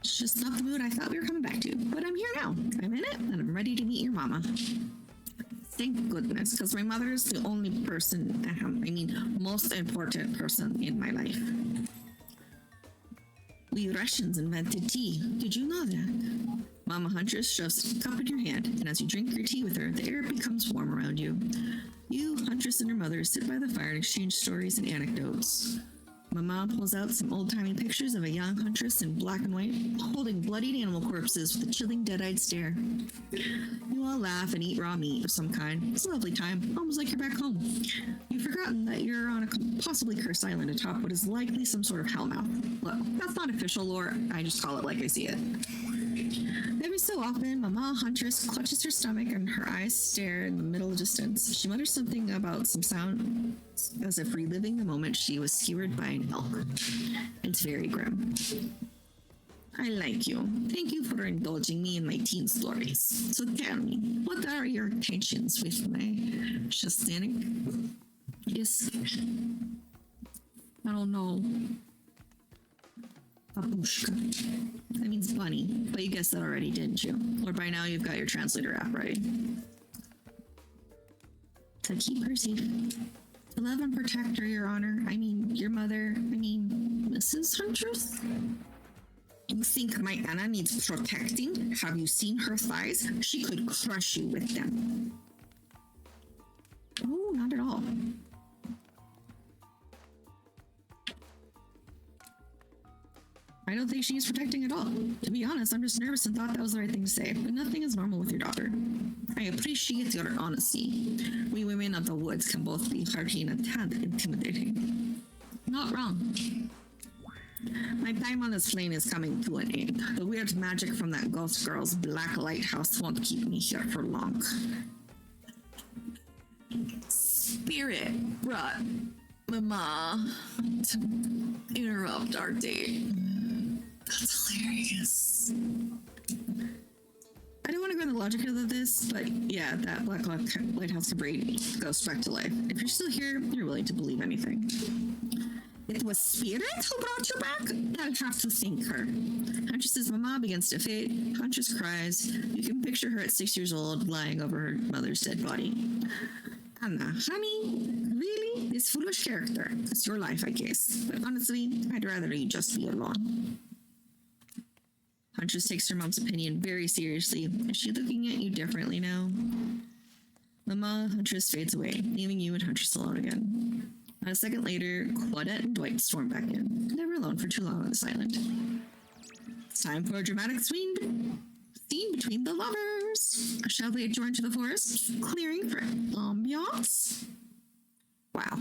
Speaker 1: It's just not the mood I thought we were coming back to, but I'm here now. I'm in it, and I'm ready to meet your mama. Thank goodness, because my mother is the only person, most important person in my life. We Russians invented tea. Did you know that? Mama Huntress shoves a cup in your hand, and as you drink your tea with her, the air becomes warm around you. You, Huntress, and her mother sit by the fire and exchange stories and anecdotes. Mama pulls out some old-timey pictures of a young Huntress in black and white, holding bloodied animal corpses with a chilling, dead-eyed stare. You all laugh and eat raw meat of some kind. It's a lovely time, almost like you're back home. You've forgotten that you're on a possibly cursed island atop what is likely some sort of hellmouth. Look, that's not official lore, I just call it like I see it. Every so often, Mama Huntress clutches her stomach and her eyes stare in the middle distance. She mutters something about some sound as if reliving the moment she was skewered by an elk. It's very grim. I like you. Thank you for indulging me in my teen stories. So tell me, what are your intentions with my Shastanic? Yes. I don't know. Babushka. That means bunny, but you guessed that already, didn't you? Or by now you've got your translator app ready. To keep her safe. To love and protect her, Your Honor. Your mother. Mrs. Huntress? You think my Anna needs protecting? Have you seen her thighs? She could crush you with them. Oh, not at all. I don't think she's protecting at all. To be honest, I'm just nervous and thought that was the right thing to say, but nothing is normal with your daughter. I appreciate your honesty. We women of the woods can both be hearty and a tad intimidating. Not wrong. My time on this plane is coming to an end. The weird magic from that ghost girl's black lighthouse won't keep me here for long. Spirit brought Mama to interrupt our date. That's hilarious. I don't want to go into the logic of this, but yeah, that black lighthouse debris goes back to life. If you're still here, you're willing to believe anything. It was Spirit who brought you back? I'll have to thank her. Huntress's mama begins to fade. Huntress cries. You can picture her at 6 years old, lying over her mother's dead body. Anna, honey, really? This foolish character. It's your life, I guess. But honestly, I'd rather you just be alone. Huntress takes her mom's opinion very seriously. Is she looking at you differently now? Mama Huntress fades away, leaving you and Huntress alone again. A second later, Claudette and Dwight storm back in, never alone for too long on this island. It's time for a dramatic scene between the lovers. Shall we adjourn to the forest, clearing for ambiance? Wow.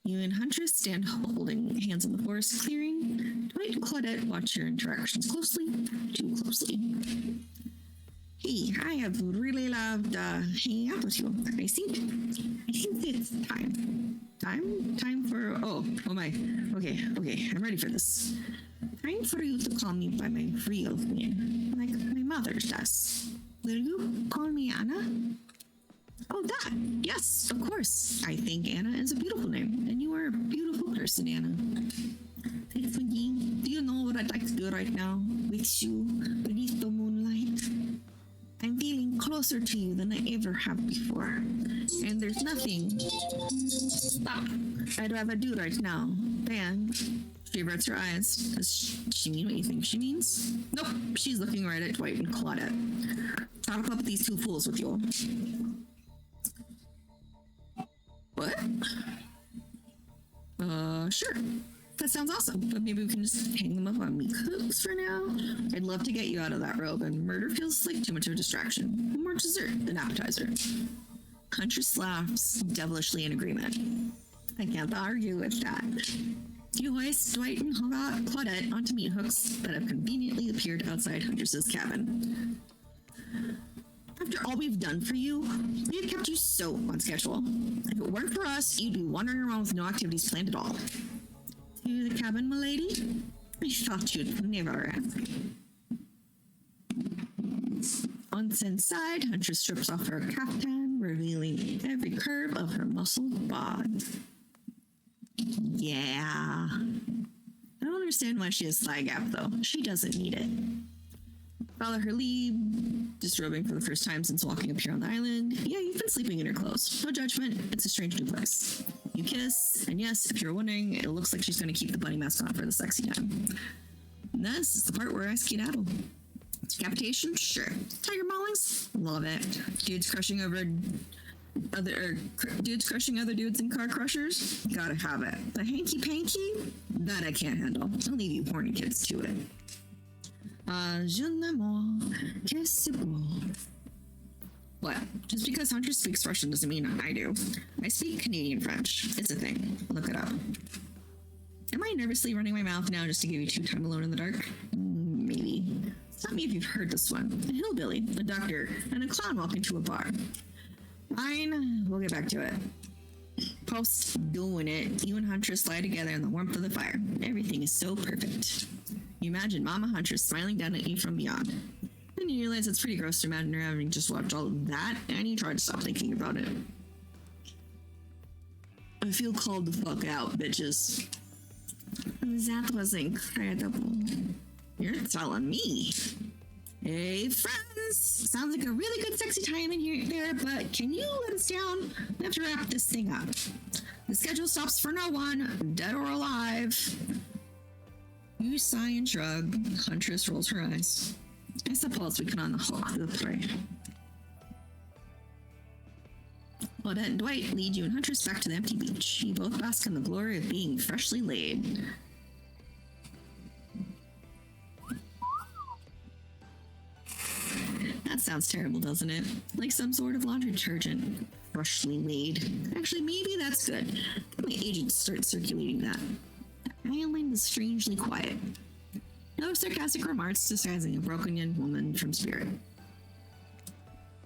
Speaker 1: You and Huntress stand holding hands in the forest clearing. Dwight and Claudette watch your interactions closely, too closely. Hey, I have really loved hanging out with you. I think it's time. Time for, oh my. Okay, I'm ready for this. Time for you to call me by my real name, like my mother does. Will you call me Anna? Oh, that. Yes, of course. I think Anna is a beautiful name, and you are a beautiful person, Anna. Thanks, Wingy. Do you know what I'd like to do right now? With you, beneath the moonlight. I'm feeling closer to you than I ever have before. And there's nothing I'd rather do right now than She averts her eyes. Does she mean what you think she means? Nope. She's looking right at Dwight and Claudette. Talk up these two fools with you. What? Sure. That sounds awesome, but maybe we can just hang them up on meat hooks for now. I'd love to get you out of that robe, and murder feels like too much of a distraction. More dessert than appetizer. Huntress laughs, devilishly in agreement. I can't argue with that. You hoist Dwight and Claudette onto meat hooks that have conveniently appeared outside Huntress's cabin. After all we've done for you, we have kept you so on schedule. If it weren't for us, you'd be wandering around with no activities planned at all. To the cabin, milady? I thought you'd never ask. Once inside, Huntress strips off her kaftan, revealing every curve of her muscled bod. Yeah. I don't understand why she has thigh gap, though. She doesn't need it. Follow her lead, disrobing for the first time since walking up here on the island. Yeah, you've been sleeping in your clothes. No judgment, it's a strange new place. You kiss, and yes, if you're wondering, it looks like she's going to keep the bunny mask on for the sexy time. And this is the part where I skedaddle. Decapitation? Sure. Tiger maulings? Love it. Dudes crushing other dudes in car crushers? Gotta have it. The hanky-panky? That I can't handle. I'll leave you horny kids to it. Je n'aime que c'est beau. What? Just because Huntress speaks Russian doesn't mean I do. I speak Canadian French. It's a thing. Look it up. Am I nervously running my mouth now just to give you two time alone in the dark? Maybe. Stop me if you've heard this one. A hillbilly, a doctor, and a clown walk into a bar. Fine, we'll get back to it. Post doing it, you and Huntress lie together in the warmth of the fire. Everything is so perfect. You imagine Mama Huntress smiling down at you from beyond. Then you realize it's pretty gross to imagine her having just watched all of that, and you try to stop thinking about it. I feel called the fuck out, bitches. That was incredible. You're telling me. Hey, friends! Sounds like a really good sexy time in here there, but can you let us down? We have to wrap this thing up. The schedule stops for no one, dead or alive. You sigh and shrug. Huntress rolls her eyes. I suppose we can on the hook the prey. Claudette and Dwight lead you and Huntress back to the empty beach. You both bask in the glory of being freshly laid. That sounds terrible, doesn't it? Like some sort of laundry detergent. Freshly laid. Actually, maybe that's good. My agent started circulating that. The island is strangely quiet. No sarcastic remarks disguising a broken young woman from spirit.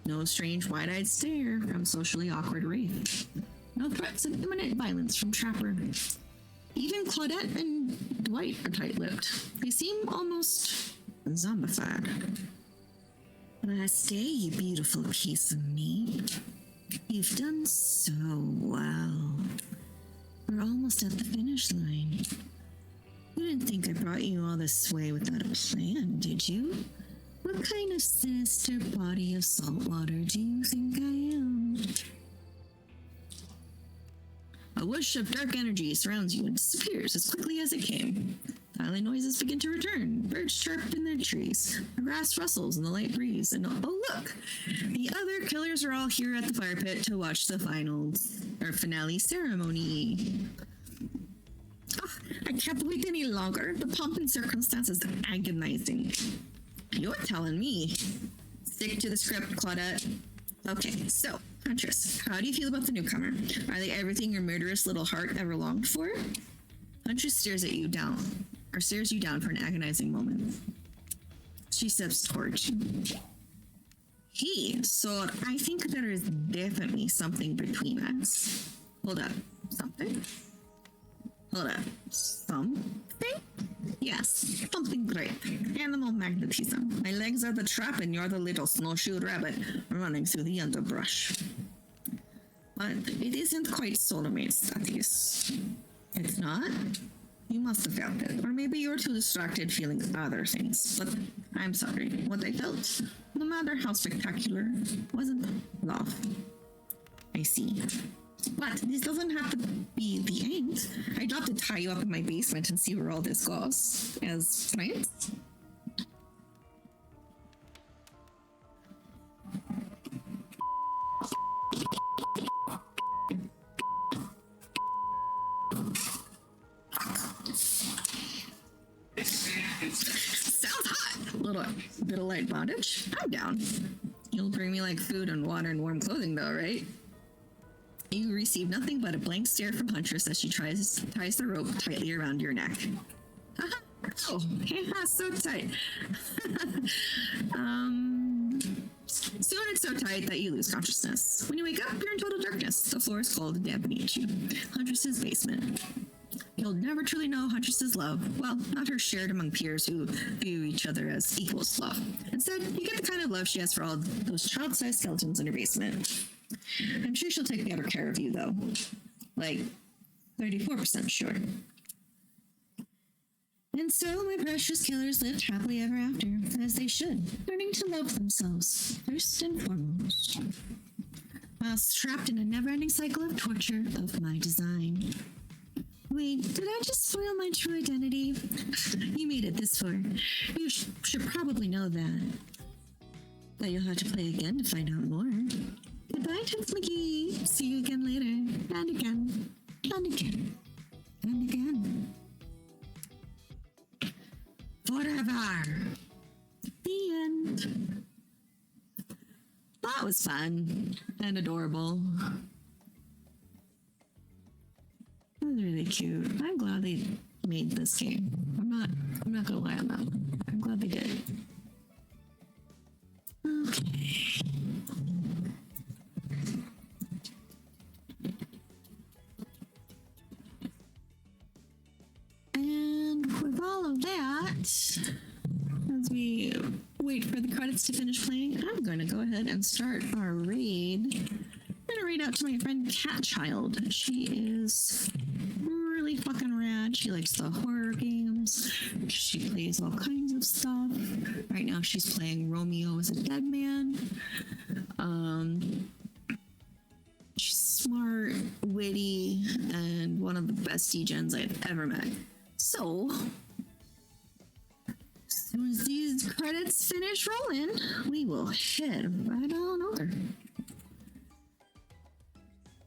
Speaker 1: No strange wide-eyed stare from socially awkward wraith. No threats of imminent violence from Trapper. Even Claudette and Dwight are tight-lipped. They seem almost zombified. But I stay, you beautiful piece of meat. You've done so well. We're almost at the finish line. You didn't think I brought you all this way without a plan, did you? What kind of sinister body of salt water do you think I am? A whoosh of dark energy surrounds you and disappears as quickly as it came. Silent noises begin to return. Birds chirp in the trees. The grass rustles in the light breeze. And oh look! The other killers are all here at the fire pit to watch the finale ceremony. Oh, I can't wait any longer. The pomp and circumstance is agonizing. You're telling me. Stick to the script, Claudette. Okay, so, Huntress, how do you feel about the newcomer? Are they everything your murderous little heart ever longed for? Huntress stares you down for an agonizing moment. She steps towards you. Hey, so I think there is definitely something between us. Hold up. Something? Hold up. Something? Yes, something great. Animal magnetism. My legs are the trap and you're the little snowshoe rabbit running through the underbrush. But it isn't quite soulmate status. It's not? You must have felt it. Or maybe you were too distracted feeling other things. But I'm sorry. What I felt, no matter how spectacular, wasn't love. I see. But this doesn't have to be the end. I'd love to tie you up in my basement and see where all this goes as friends. Sounds hot. Little bit of light bondage. I'm down. You'll bring me like food and water and warm clothing, though, right? You receive nothing but a blank stare from Huntress as she ties the rope tightly around your neck. Oh, yeah, so tight. Soon it's so tight that you lose consciousness. When you wake up, you're in total darkness. The floor is cold and damp beneath you. Huntress's basement. You'll never truly know Huntress's love. Well, not her shared among peers who view each other as equals love. Instead, you get the kind of love she has for all those child-sized skeletons in her basement. I'm sure she'll take better care of you, though. Like, 34% sure. And so my precious killers lived happily ever after, as they should, learning to love themselves, first and foremost. While trapped in a never-ending cycle of torture of my design. Wait, did I just spoil my true identity? You made it this far. You should probably know that. But you'll have to play again to find out more. Goodbye, Toots McGee. See you again later. And again. And again. And again. Forever. The end. That was fun and adorable. That was really cute. I'm glad they made this game. I'm not gonna lie on that one. I'm glad they did. Okay. And with all of that, as we wait for the credits to finish playing, I'm going to go ahead and start our raid. I'm going to raid out to my friend Catchild. She is really fucking rad. She likes the horror games. She plays all kinds of stuff. Right now she's playing Romeo as a Dead Man. She's smart, witty, and one of the best degens I've ever met. So, as soon as these credits finish rolling, we will head right on over.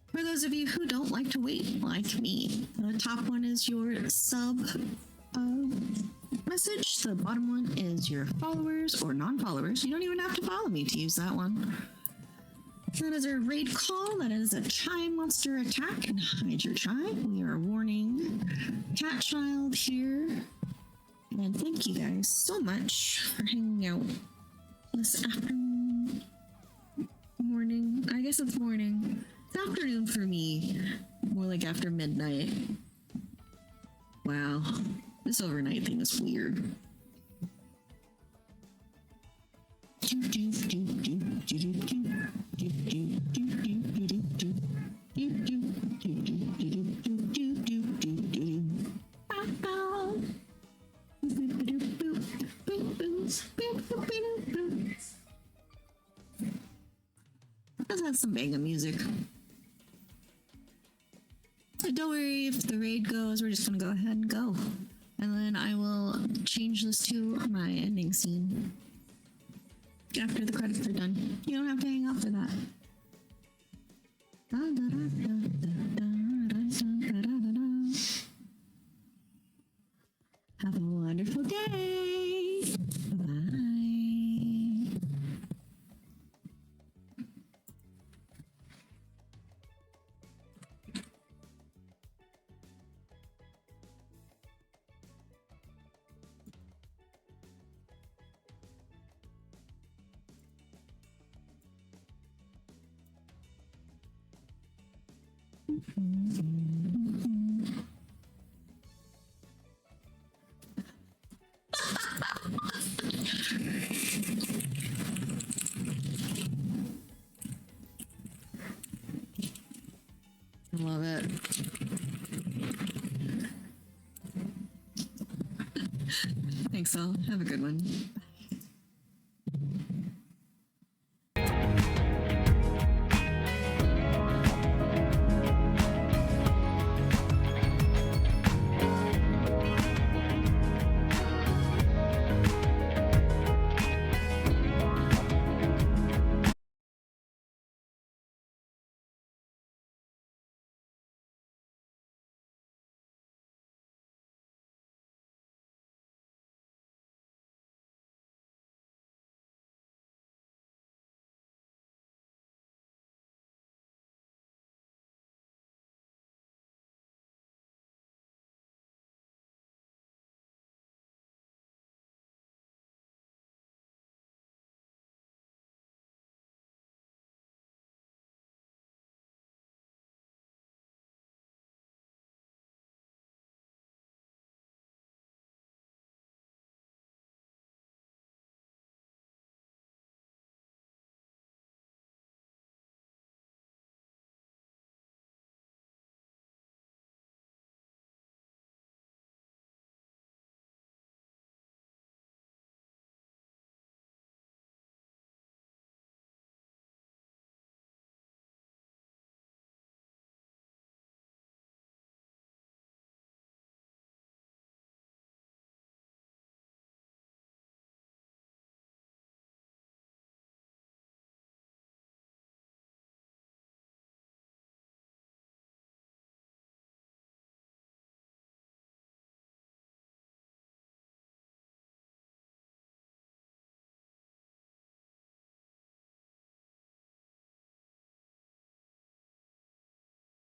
Speaker 1: For those of you who don't like to wait, like me, the top one is your sub message. The bottom one is your followers or non-followers. You don't even have to follow me to use that one. That is our raid call. That is a chime monster attack and hide your chime. We are warning Catchild here. And thank you guys so much for hanging out this afternoon. Morning. I guess it's morning. It's afternoon for me. More like after midnight. Wow. This overnight thing is weird. Let's have some banging music. Don't worry if the raid goes, we're just gonna go ahead and go. And then I will change this to my ending scene after the credits are done. You don't have to hang out for that. Have a wonderful day. Bye. I love it. Thanks all. Have a good one.